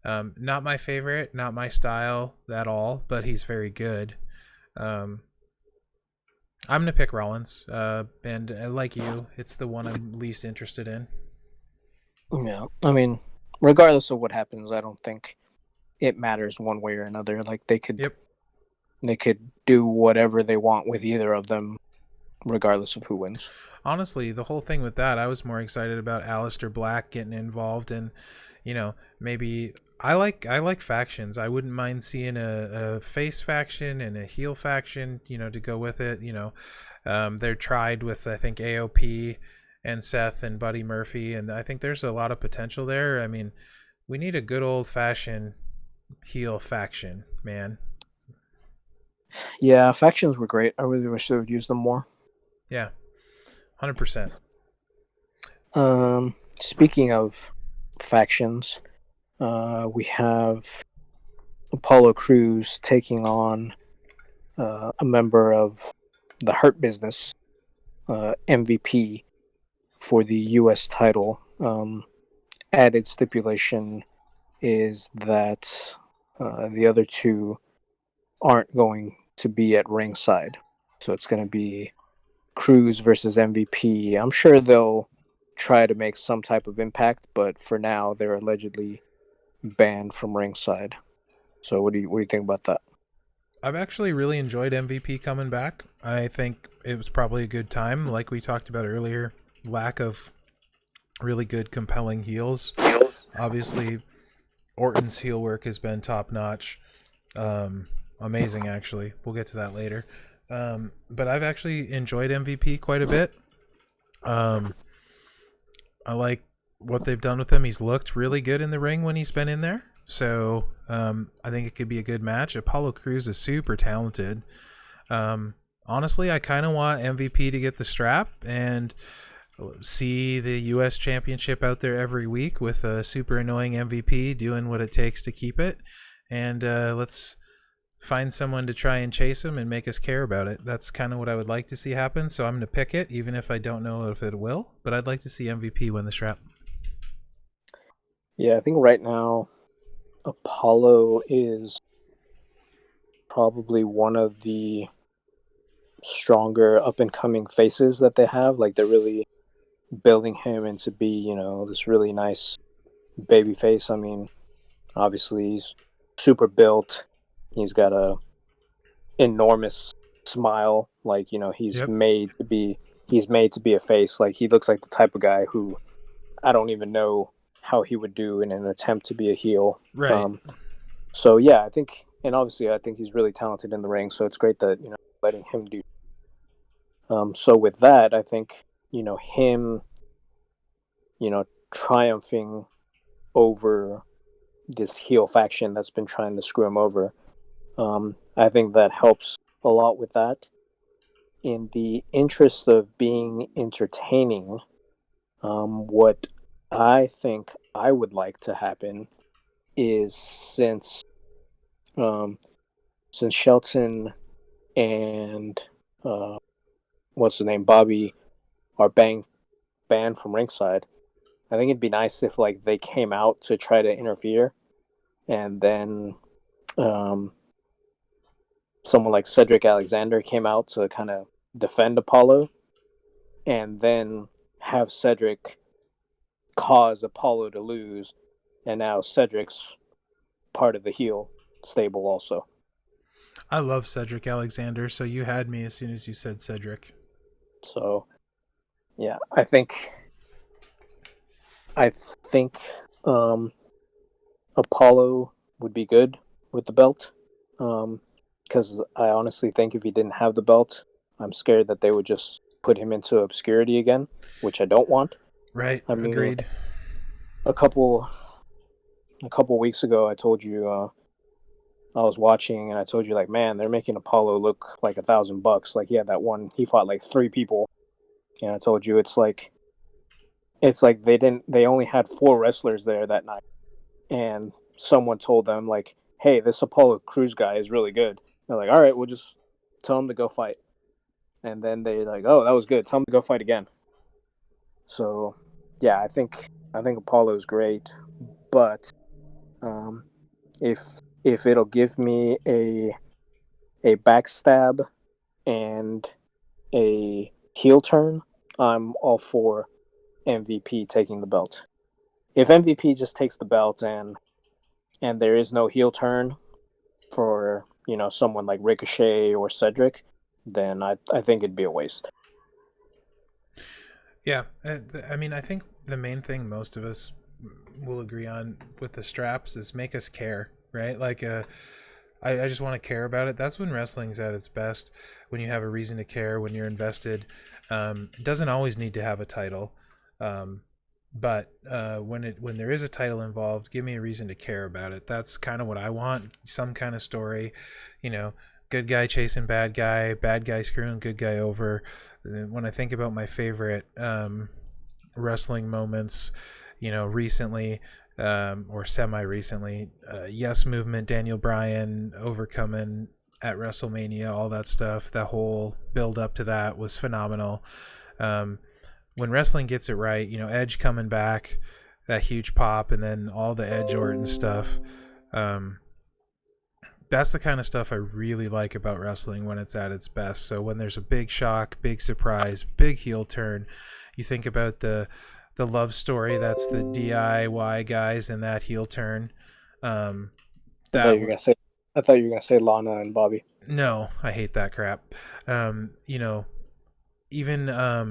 not my favorite, not my style at all, but he's very good. Um, I'm going to pick Rollins. And like you, it's the one I'm least interested in. Yeah, I mean, regardless of what happens, I don't think it matters one way or another. Like Yep. They could do whatever they want with either of them, regardless of who wins. Honestly, the whole thing with that, I was more excited about Aleister Black getting involved, and maybe I like factions. I wouldn't mind seeing a face faction and a heel faction, to go with it. They're tried with, I think, AOP and Seth and Buddy Murphy, and I think there's a lot of potential there. I mean, we need a good old fashioned heel faction, man. Yeah, factions were great. I really wish they would use them more. Yeah, 100%. Speaking of factions, we have Apollo Crews taking on a member of the Hurt Business, MVP, for the U.S. title. Added stipulation is that the other two aren't going to be at ringside. So it's going to be Cruz versus MVP. I'm sure they'll try to make some type of impact, but for now they're allegedly banned from ringside. So what do you think about that? I've actually really enjoyed MVP coming back. I think it was probably a good time, like we talked about earlier. Lack of really good, compelling heels. Obviously, Orton's heel work has been top notch. Amazing, actually. We'll get to that later. But I've actually enjoyed MVP quite a bit. I like what they've done with him. He's looked really good in the ring when he's been in there. So I think it could be a good match. Apollo Crews is super talented. Honestly, I kind of want MVP to get the strap and see the U.S. Championship out there every week with a super annoying MVP doing what it takes to keep it. And let's find someone to try and chase him and make us care about it. That's kind of what I would like to see happen. So I'm going to pick it, even if I don't know if it will. But I'd like to see MVP win the strap. Yeah, I think right now Apollo is probably one of the stronger up and coming faces that they have. Like they're really building him into be, this really nice baby face. I mean, obviously he's super built. He's got a enormous smile. Like, Yep. he's made to be a face. Like he looks like the type of guy who I don't even know how he would do in an attempt to be a heel. Right. So yeah, I think, and obviously I think he's really talented in the ring. So it's great that letting him do. So with that, I think him, triumphing over this heel faction that's been trying to screw him over. I think that helps a lot with that. In the interest of being entertaining, what I think I would like to happen is um, since Shelton and what's the name, Bobby, are banned from ringside. I think it'd be nice if like they came out to try to interfere, and then someone like Cedric Alexander came out to kind of defend Apollo, and then have Cedric cause Apollo to lose, and now Cedric's part of the heel stable also. I love Cedric Alexander, so you had me as soon as you said Cedric. So yeah, I think Apollo would be good with the belt. Because I honestly think if he didn't have the belt, I'm scared that they would just put him into obscurity again, which I don't want. Right. I mean, Agreed. a couple weeks ago, I told you I was watching, and I told you like, man, they're making Apollo look like $1,000. Like he had that one, he fought like 3 people, and I told you it's like they only had 4 wrestlers there that night, and someone told them like, hey, this Apollo Crews guy is really good. They're like, all right, we'll just tell him to go fight. And then they like, oh, that was good. Tell him to go fight again. So yeah, I think Apollo's great, but um, if if it'll give me a backstab and a heel turn, I'm all for MVP taking the belt. If MVP just takes the belt and there is no heel turn for someone like Ricochet or Cedric, then I think it'd be a waste. Yeah, I mean, I think the main thing most of us will agree on with the straps is make us care, right? Like, I just want to care about it. That's when wrestling's at its best. When you have a reason to care, when you're invested. It doesn't always need to have a title, um, but when there is a title involved, give me a reason to care about it. That's kind of what I want. Some kind of story, you know. Good guy chasing bad guy screwing good guy over. When I think about my favorite wrestling moments, recently or semi recently, Yes Movement, Daniel Bryan overcoming at WrestleMania, all that stuff, that whole build up to that was phenomenal. Um, when wrestling gets it right, Edge coming back, that huge pop, and then all the Edge Orton stuff. Um, that's the kind of stuff I really like about wrestling when it's at its best. So when there's a big shock, big surprise, big heel turn, you think about the love story. That's the DIY guys in that heel turn. Um, I thought that you were gonna say I thought you were gonna say Lana and Bobby. No, I hate that crap. Even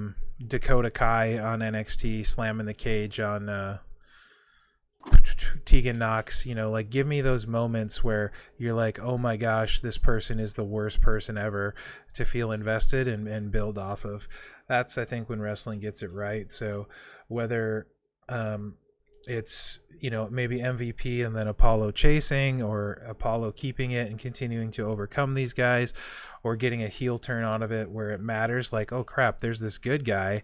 Dakota Kai on NXT slamming the cage on Tegan Knox, like give me those moments where you're like, oh my gosh, this person is the worst person ever, to feel invested and build off of. That's, I think, when wrestling gets it right. So whether it's, maybe MVP and then Apollo chasing, or Apollo keeping it and continuing to overcome these guys, or getting a heel turn out of it where it matters, like, oh crap, there's this good guy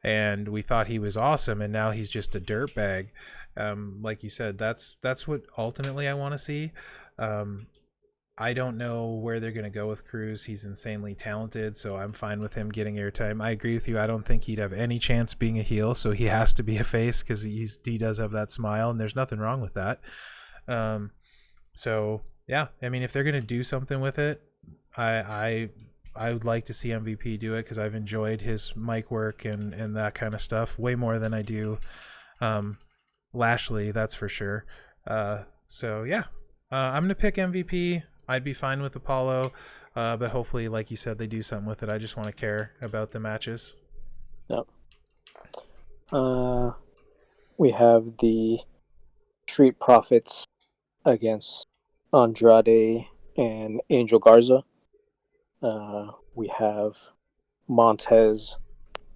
and we thought he was awesome and now he's just a dirtbag. Like you said, that's what ultimately I want to see. I don't know where they're going to go with Cruz. He's insanely talented, so I'm fine with him getting airtime. I agree with you. I don't think he'd have any chance being a heel, so he has to be a face because he does have that smile, and there's nothing wrong with that. So yeah, I mean, if they're going to do something with it, I would like to see MVP do it because I've enjoyed his mic work and that kind of stuff way more than I do Lashley, that's for sure. So yeah, I'm gonna pick MVP. I'd be fine with Apollo, but hopefully, like you said, they do something with it. I just want to care about the matches. Yep. We have the Street Profits against Andrade and Angel Garza. We have Montez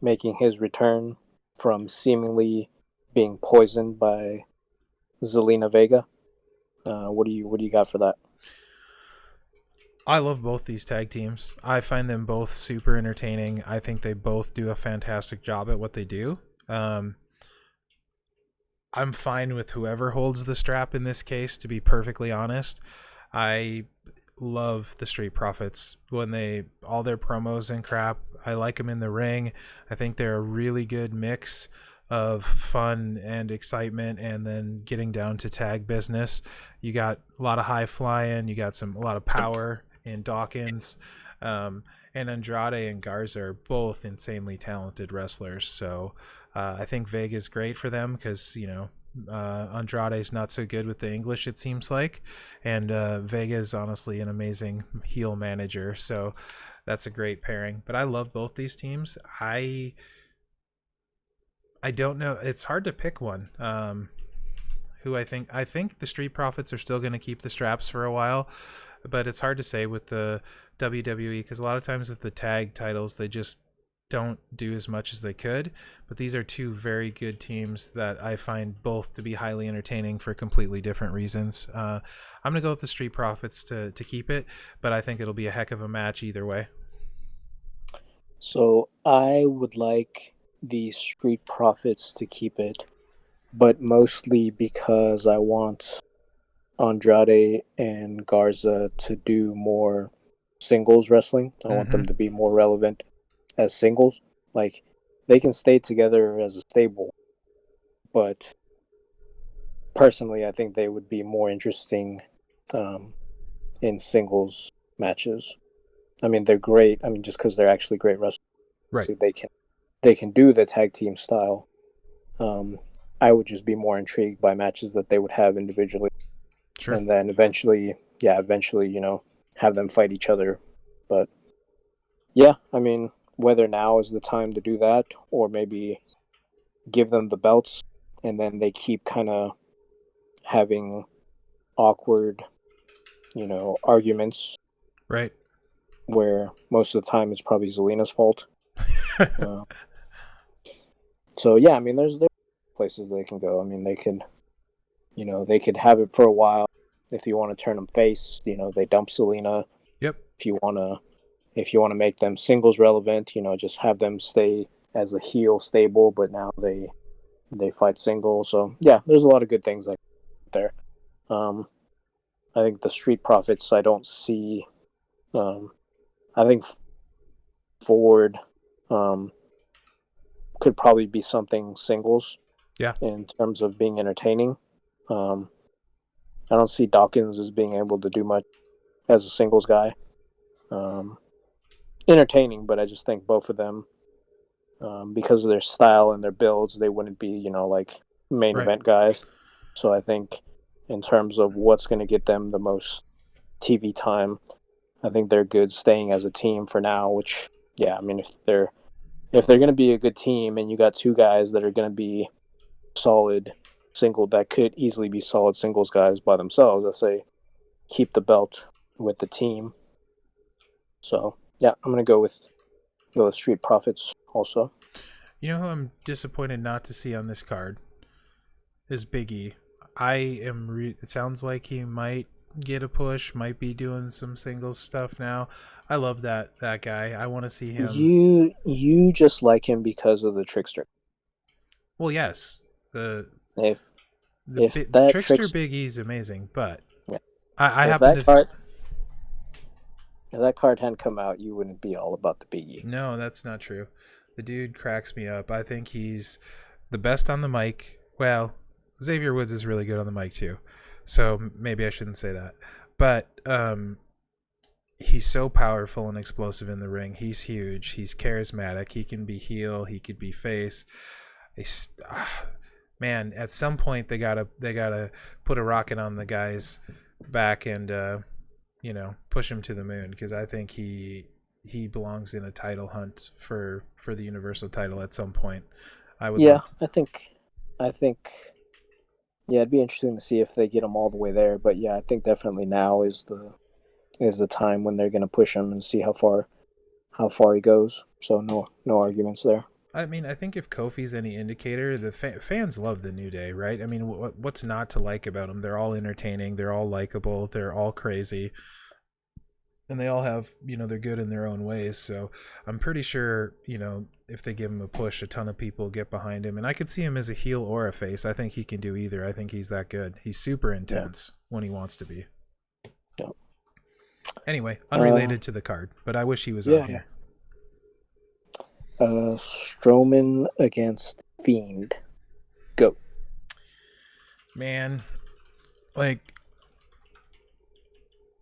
making his return from seemingly being poisoned by Zelina Vega. What do you got for that? I love both these tag teams. I find them both super entertaining. I think they both do a fantastic job at what they do. I'm fine with whoever holds the strap in this case, to be perfectly honest. I love the Street Profits when all their promos and crap. I like them in the ring. I think they're a really good mix of fun and excitement, and then getting down to tag business. You got a lot of high flying, you got a lot of power in Dawkins. And Andrade and Garza are both insanely talented wrestlers. So I think Vega's great for them because, Andrade's not so good with the English, it seems like. And Vega is honestly an amazing heel manager. So that's a great pairing. But I love both these teams. I don't know. It's hard to pick one. Who I think the Street Profits are still going to keep the straps for a while, but it's hard to say with the WWE because a lot of times with the tag titles they just don't do as much as they could. But these are two very good teams that I find both to be highly entertaining for completely different reasons. I'm going to go with the Street Profits to keep it, but I think it'll be a heck of a match either way. So I would like the Street Profits to keep it, but mostly because I want Andrade and Garza to do more singles wrestling. I want them to be more relevant as singles. Like, they can stay together as a stable, but personally, I think they would be more interesting in singles matches. I mean, they're great. I mean, just because they're actually great wrestlers, Right. so they can do the tag team style. I would just be more intrigued by matches that they would have individually. Sure. And then eventually, have them fight each other. But yeah, I mean, whether now is the time to do that, or maybe give them the belts and then they keep kind of having awkward, arguments Right. where most of the time it's probably Zelina's fault. uh, so yeah, I mean, there's places they can go. I mean, they could have it for a while. If you want to turn them face, they dump Zelina. Yep. If you want to make them singles relevant, just have them stay as a heel stable, but now they fight singles. So yeah, there's a lot of good things like there. I think the Street Profits, I don't see. I think Ford could probably be something singles. Yeah. In terms of being entertaining. I don't see Dawkins as being able to do much as a singles guy. Entertaining, but I just think both of them, because of their style and their builds, they wouldn't be, like main Right. event guys. So I think in terms of what's going to get them the most TV time, I think they're good staying as a team for now. Which, yeah, I mean, if they're going to be a good team and you got two guys that are going to be solid that could easily be solid singles guys by themselves, I say keep the belt with the team. So yeah, I'm gonna go with Street Profits also. You know who I'm disappointed not to see on this card is Big E. It sounds like he might get a push, might be doing some singles stuff now. I love that guy. I want to see him. You just like him because of the trickster. Well, yes, the If the if that trickster Big E is amazing, but yeah. I if happen that to. card if that card hadn't come out, you wouldn't be all about the Biggie. No, that's not true. The dude cracks me up. I think he's the best on the mic. Well, Xavier Woods is really good on the mic too, so maybe I shouldn't say that. But he's so powerful and explosive in the ring. He's huge. He's charismatic. He can be heel. He could be face. Man, at some point they gotta put a rocket on the guy's back and push him to the moon, because I think he belongs in a title hunt for the universal title at some point. I would. Yeah, I think yeah, it'd be interesting to see if they get him all the way there. But yeah, I think definitely now is the time when they're going to push him and see how far he goes. So no arguments there. I mean, I think if Kofi's any indicator, the fans love the New Day, right? I mean, what's not to like about them? They're all entertaining, they're all likable, they're all crazy, and they all have, they're good in their own ways. So I'm pretty sure, if they give him a push, a ton of people get behind him, and I could see him as a heel or a face. I think he can do either. I think he's that good. He's super intense when he wants to be. Yeah. Anyway, unrelated to the card, but I wish he was on here. Strowman against Fiend. Go. Man, like,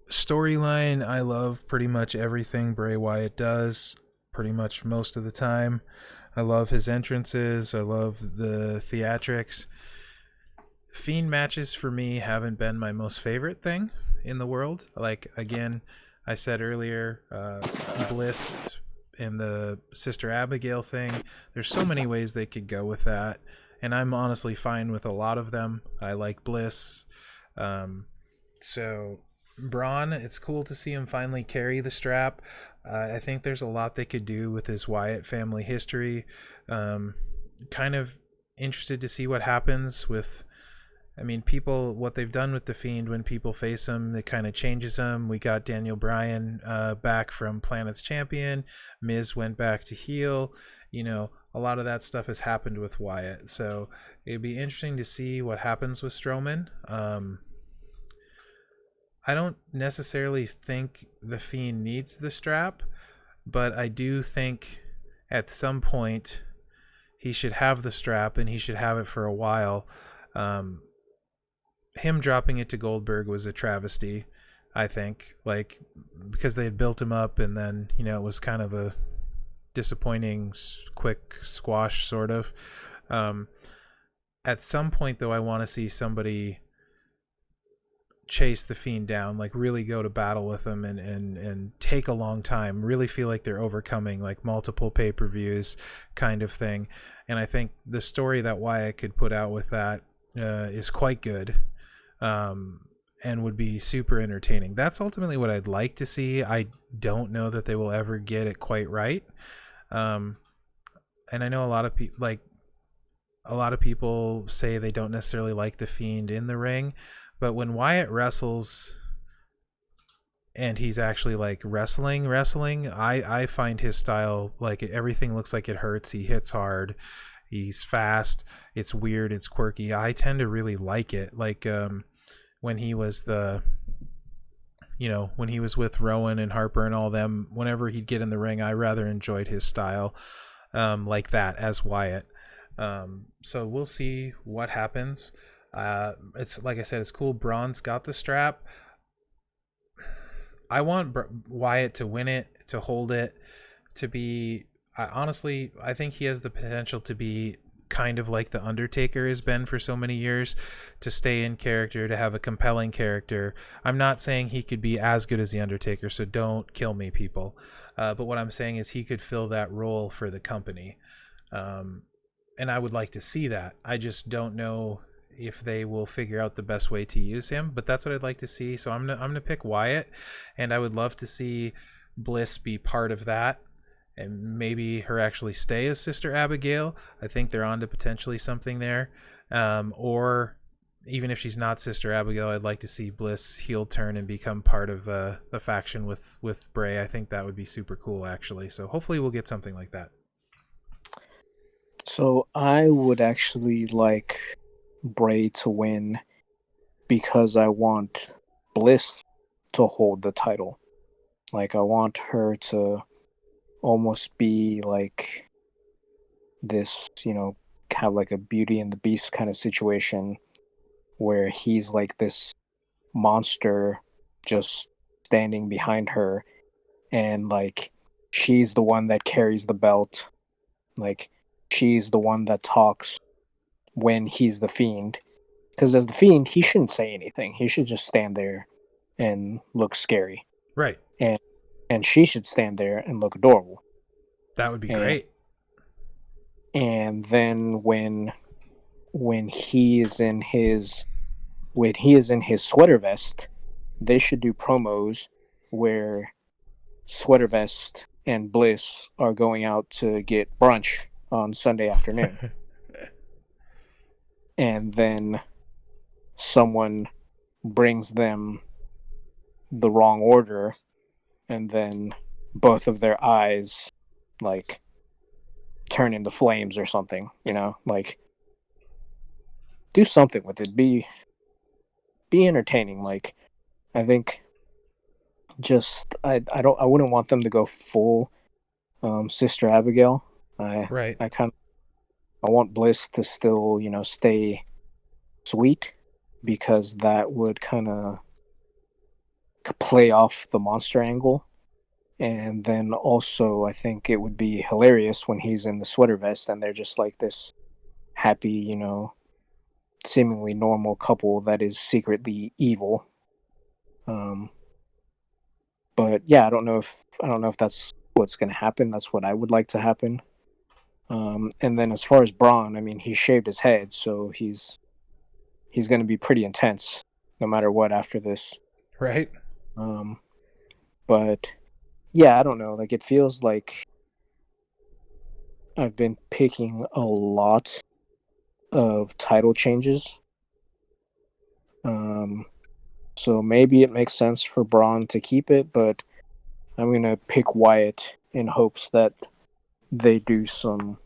storyline, I love pretty much everything Bray Wyatt does, pretty much most of the time. I love his entrances. I love the theatrics. Fiend matches for me haven't been my most favorite thing in the world. Like, again, I said earlier, Bliss and the Sister Abigail thing, there's so many ways they could go with that, and I'm honestly fine with a lot of them. I like Bliss. So Braun, it's cool to see him finally carry the strap. I think there's a lot they could do with his Wyatt family history. Kind of interested to see what happens with, people, what they've done with the Fiend when people face him, it kind of changes them. We got Daniel Bryan back from Planet's Champion. Miz went back to heel. A lot of that stuff has happened with Wyatt. So it'd be interesting to see what happens with Strowman. I don't necessarily think the Fiend needs the strap, but I do think at some point he should have the strap, and he should have it for a while. Him dropping it to Goldberg was a travesty, I think, because they had built him up, and then it was kind of a disappointing quick squash sort of. At some point though, I want to see somebody chase the Fiend down, like really go to battle with him, and take a long time, really feel like they're overcoming like multiple pay-per-views kind of thing. And I think the story that Wyatt could put out with that is quite good, and would be super entertaining. That's ultimately what I'd like to see. I don't know that they will ever get it quite right. And I know a lot of people say they don't necessarily like the Fiend in the ring, but when Wyatt wrestles and he's actually like wrestling, I find his style, like, everything looks like it hurts. He hits hard. He's fast. It's weird. It's quirky. I tend to really like it. Like, when he was when he was with Rowan and Harper and all them, whenever he'd get in the ring, I rather enjoyed his style, like that as Wyatt. So we'll see what happens. It's like I said, it's cool. Braun's got the strap. I want Wyatt to win it, to hold it, to be. Honestly, I think he has the potential to be kind of like the Undertaker has been for so many years, to stay in character, to have a compelling character. I'm not saying he could be as good as the Undertaker, so don't kill me, people. But what I'm saying is he could fill that role for the company. And I would like to see that. I just don't know if they will figure out the best way to use him, but that's what I'd like to see. So I'm gonna pick Wyatt, and I would love to see Bliss be part of that, and maybe her actually stay as Sister Abigail. I think they're on to potentially something there. Or even if she's not Sister Abigail, I'd like to see Bliss heel turn and become part of the faction with Bray. I think that would be super cool, actually. So hopefully we'll get something like that. So I would actually like Bray to win because I want Bliss to hold the title. Like, I want her to almost be like this, kind of like a Beauty and the Beast kind of situation where he's like this monster just standing behind her, and like she's the one that carries the belt. Like, she's the one that talks when he's the Fiend. Because as the Fiend, he shouldn't say anything. He should just stand there and look scary. Right. And she should stand there and look adorable. That would be great. And then when he is in his sweater vest, they should do promos where Sweater Vest and Bliss are going out to get brunch on Sunday afternoon. And then someone brings them the wrong order, and then both of their eyes like turn into flames or something, like, do something with it. Be entertaining. Like, I think just I wouldn't want them to go full Sister Abigail. Right. I want Bliss to still, stay sweet, because that would kind of play off the monster angle. And then also, I think it would be hilarious when he's in the sweater vest and they're just like this happy, seemingly normal couple that is secretly evil. But yeah, I don't know if that's what's going to happen. That's what I would like to happen. And then as far as Braun, I mean, he shaved his head, so he's going to be pretty intense no matter what after this. Right. But yeah, I don't know. Like, it feels like I've been picking a lot of title changes. So maybe it makes sense for Braun to keep it, but I'm going to pick Wyatt in hopes that they do some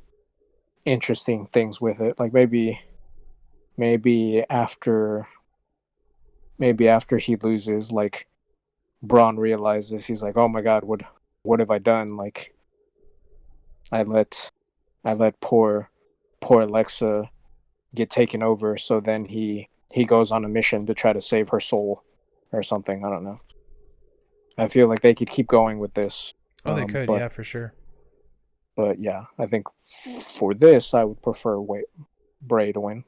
interesting things with it. Like, maybe after he loses, like, Braun realizes, he's like, oh my god, what have I done? Like, I let poor Alexa get taken over, so then he goes on a mission to try to save her soul or something. I don't know. I feel like they could keep going with this. Oh, they could, yeah, for sure. But yeah, I think for this, I would prefer Bray to win.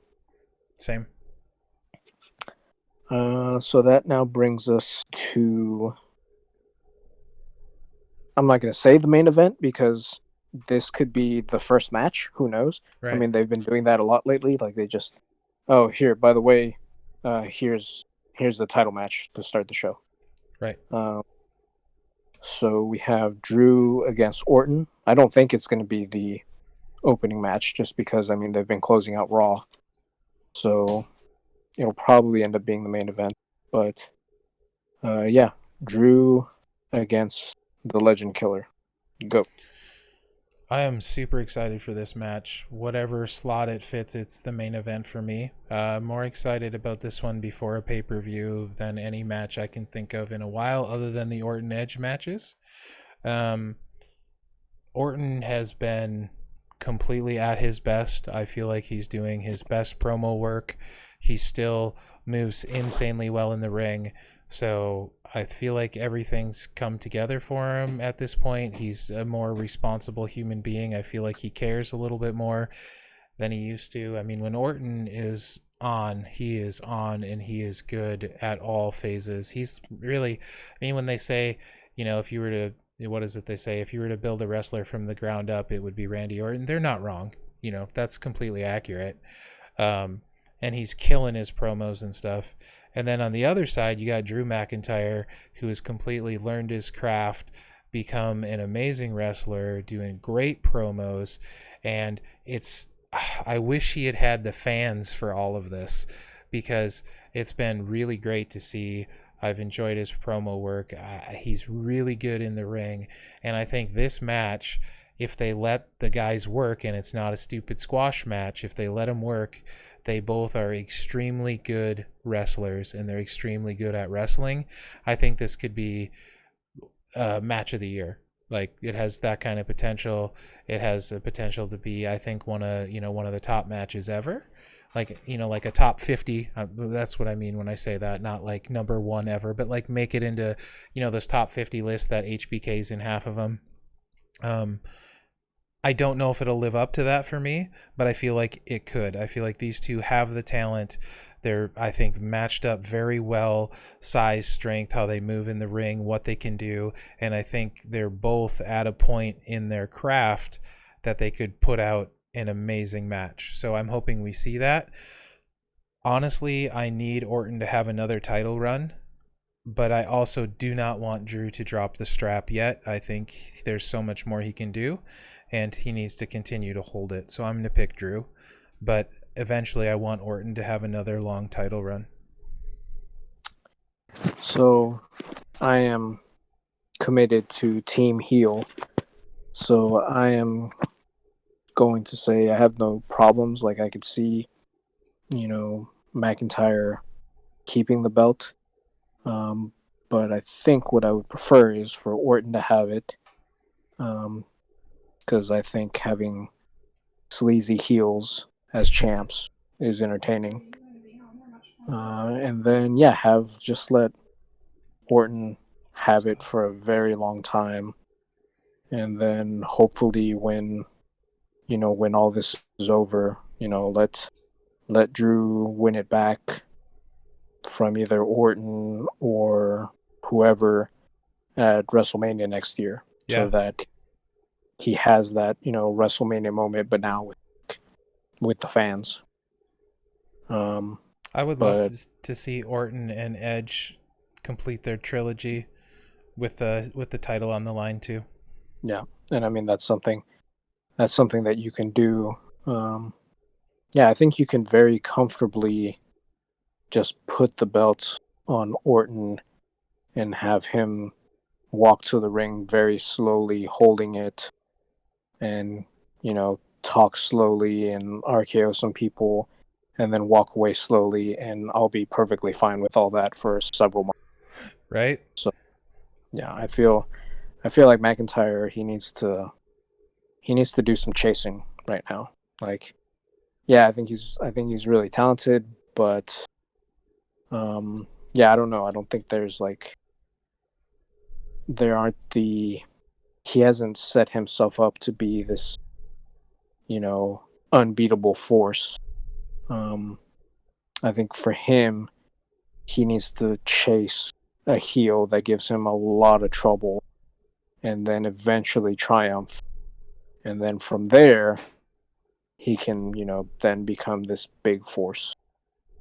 Same. So that now brings us to. I'm not going to say the main event because this could be the first match. Who knows? I Right. mean, they've been doing that a lot lately. Like they just, oh, here, by the way, here's the title match to start the show. Right. So we have Drew against Orton. I don't think it's going to be the opening match just because, I mean, they've been closing out Raw. So it'll probably end up being the main event. But yeah, Drew against the Legend Killer. Go. I am super excited for this match. Whatever slot it fits, it's the main event for me. More excited about this one before a pay-per-view than any match I can think of in a while, other than the Orton Edge matches. Um, Orton has been completely at his best. I feel like he's doing his best promo work. He still moves insanely well in the ring. So I feel like everything's come together for him at this point. He's a more responsible human being. I feel like he cares a little bit more than he used to. I mean, when Orton is on, he is on and he is good at all phases. He's really, I mean, when they say, if you were to, what is it they say? If you were to build a wrestler from the ground up, it would be Randy Orton. They're not wrong. That's completely accurate. And he's killing his promos and stuff. And then on the other side, you got Drew McIntyre, who has completely learned his craft, become an amazing wrestler, doing great promos. And I wish he had had the fans for all of this because it's been really great to see. I've enjoyed his promo work. He's really good in the ring. And I think this match, if they let the guys work and it's not a stupid squash match, if they let them work, they both are extremely good wrestlers and they're extremely good at wrestling. I think this could be a match of the year. Like it has that kind of potential. It has the potential to be, I think, one of the top matches ever. Like a top 50. That's what I mean when I say that. Not like number one ever, but like make it into, this top 50 list that HBK's in half of them. I don't know if it'll live up to that for me, but I feel like it could. I feel like these two have the talent. They're, I think, matched up very well, size, strength, how they move in the ring, what they can do. And I think they're both at a point in their craft that they could put out an amazing match. So I'm hoping we see that. Honestly, I need Orton to have another title run, but I also do not want Drew to drop the strap yet. I think there's so much more he can do, and he needs to continue to hold it. So I'm going to pick Drew, but eventually I want Orton to have another long title run. So I am committed to Team Heel. So I am going to say I have no problems. Like I could see, McIntyre keeping the belt. But I think what I would prefer is for Orton to have it. Because I think having sleazy heels as champs is entertaining. And then just let Orton have it for a very long time, and then hopefully when all this is over, let Drew win it back from either Orton or whoever at WrestleMania next year, Yeah. so that he has that WrestleMania moment, but now with the fans. I would love But to see Orton and Edge complete their trilogy with the title on the line too. yeah, and I mean that's something that you can do. I think you can very comfortably just put the belt on Orton and have him walk to the ring very slowly, holding it, and talk slowly and RKO some people, and then walk away slowly, and I'll be perfectly fine with all that for several months. Right? So yeah, I feel like McIntyre he needs to do some chasing right now. Like, yeah, I think he's really talented, but I don't know. I don't think there aren't he hasn't set himself up to be this, unbeatable force. I think for him, he needs to chase a heel that gives him a lot of trouble and then eventually triumph. And then from there, he can, then become this big force.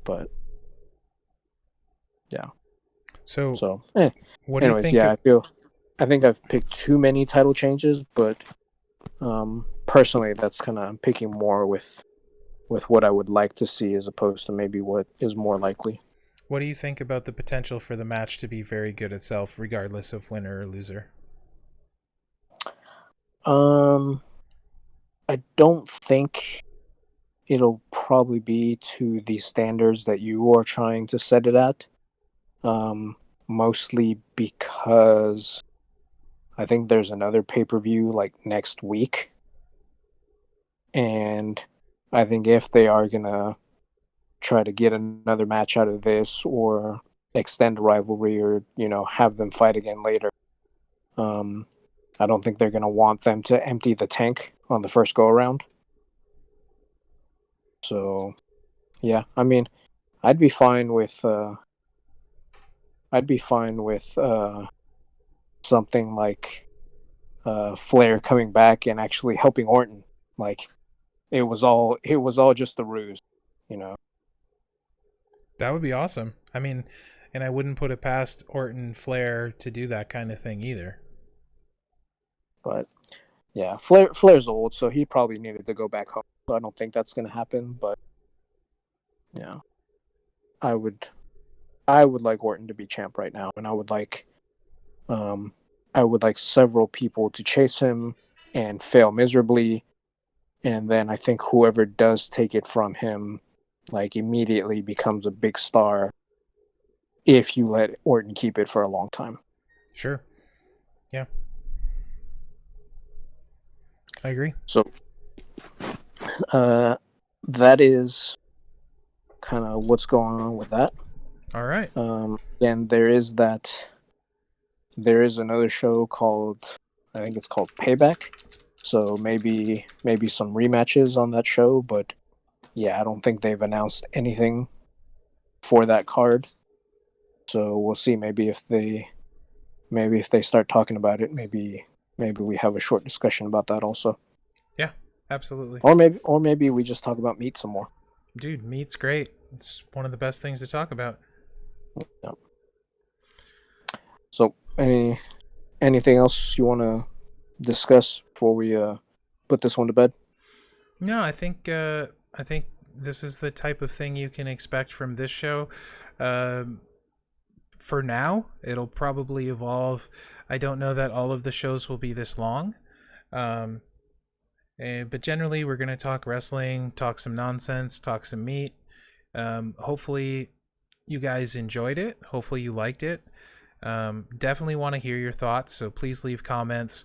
But yeah. So, So, what do you anyways, think? yeah, I think I've picked too many title changes, but personally, that's kind of I'm picking more with what I would like to see as opposed to maybe what is more likely. What do you think about the potential for the match to be very good itself, regardless of winner or loser? I don't think it'll probably be to the standards that you are trying to set it at. Mostly because I think there's another pay-per-view like next week. And I think if they are gonna try to get another match out of this or extend the rivalry or, have them fight again later, I don't think they're gonna want them to empty the tank on the first go around. So yeah, I mean, I'd be fine with something like Flair coming back and actually helping Orton. Like it was all just a ruse, you know. That would be awesome. I mean, and I wouldn't put it past Orton Flair to do that kind of thing either. But yeah, Flair's old, so he probably needed to go back home. So I don't think that's gonna happen. But yeah, I would like Orton to be champ right now, and um I would like several people to chase him and fail miserably, and then I think whoever does take it from him, like immediately becomes a big star if you let Orton keep it for a long time. Sure. Yeah. I agree. So uh, that is kind of what's going on with that. All right. And there is another show called, I think it's called Payback. So maybe some rematches on that show, but yeah, I don't think they've announced anything for that card. So we'll see. Maybe if they start talking about it, maybe we have a short discussion about that also. Yeah, absolutely. Or maybe we just talk about meat some more. Dude, meat's great. It's one of the best things to talk about. Yeah. So anything else you want to discuss before we put this one to bed? No, I think this is the type of thing you can expect from this show. For now, it'll probably evolve. I don't know that all of the shows will be this long. But generally, we're going to talk wrestling, talk some nonsense, talk some meat. Hopefully, you guys enjoyed it. Hopefully, you liked it. Definitely want to hear your thoughts, so please leave comments.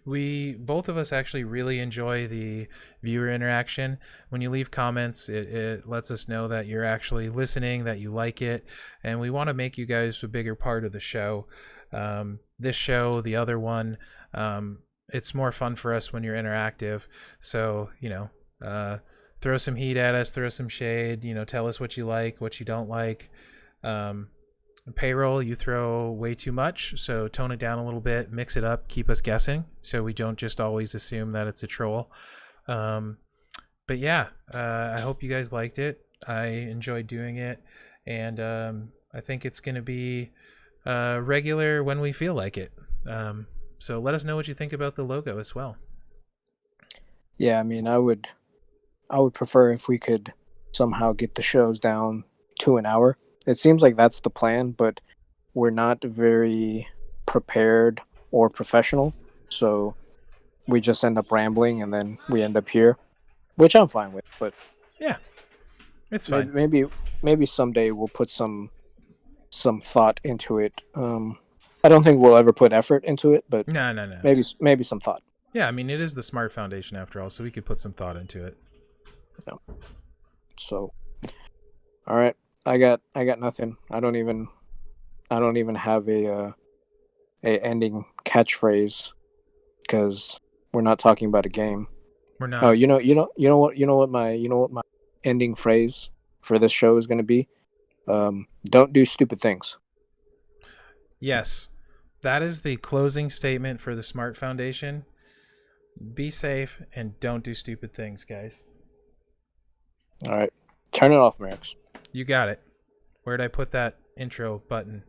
We both of us actually really enjoy the viewer interaction. When you leave comments, it lets us know that you're actually listening, that you like it, and we want to make you guys a bigger part of the show. This show, the other one, it's more fun for us when you're interactive. So, throw some heat at us, throw some shade, tell us what you like, what you don't like. Payroll, you throw way too much, so tone it down a little bit, mix it up, keep us guessing, so we don't just always assume that it's a troll. But yeah, I hope you guys liked it. I enjoyed doing it, and I think it's going to be regular when we feel like it. So let us know what you think about the logo as well. Yeah, I mean, I would prefer if we could somehow get the shows down to an hour. It seems like that's the plan, but we're not very prepared or professional. So we just end up rambling and then we end up here, which I'm fine with. But yeah, it's fine. Maybe someday we'll put some thought into it. I don't think we'll ever put effort into it, but no. Maybe some thought. Yeah, I mean, it is the Smart Foundation after all, so we could put some thought into it. Yeah. So, all right. I got nothing. I don't even have a ending catchphrase because we're not talking about a game. We're not. Oh, you know what my ending phrase for this show is going to be? Don't do stupid things. Yes, that is the closing statement for the Smart Foundation. Be safe and don't do stupid things, guys. All right. Turn it off, Mherex. You got it. Where'd I put that intro button?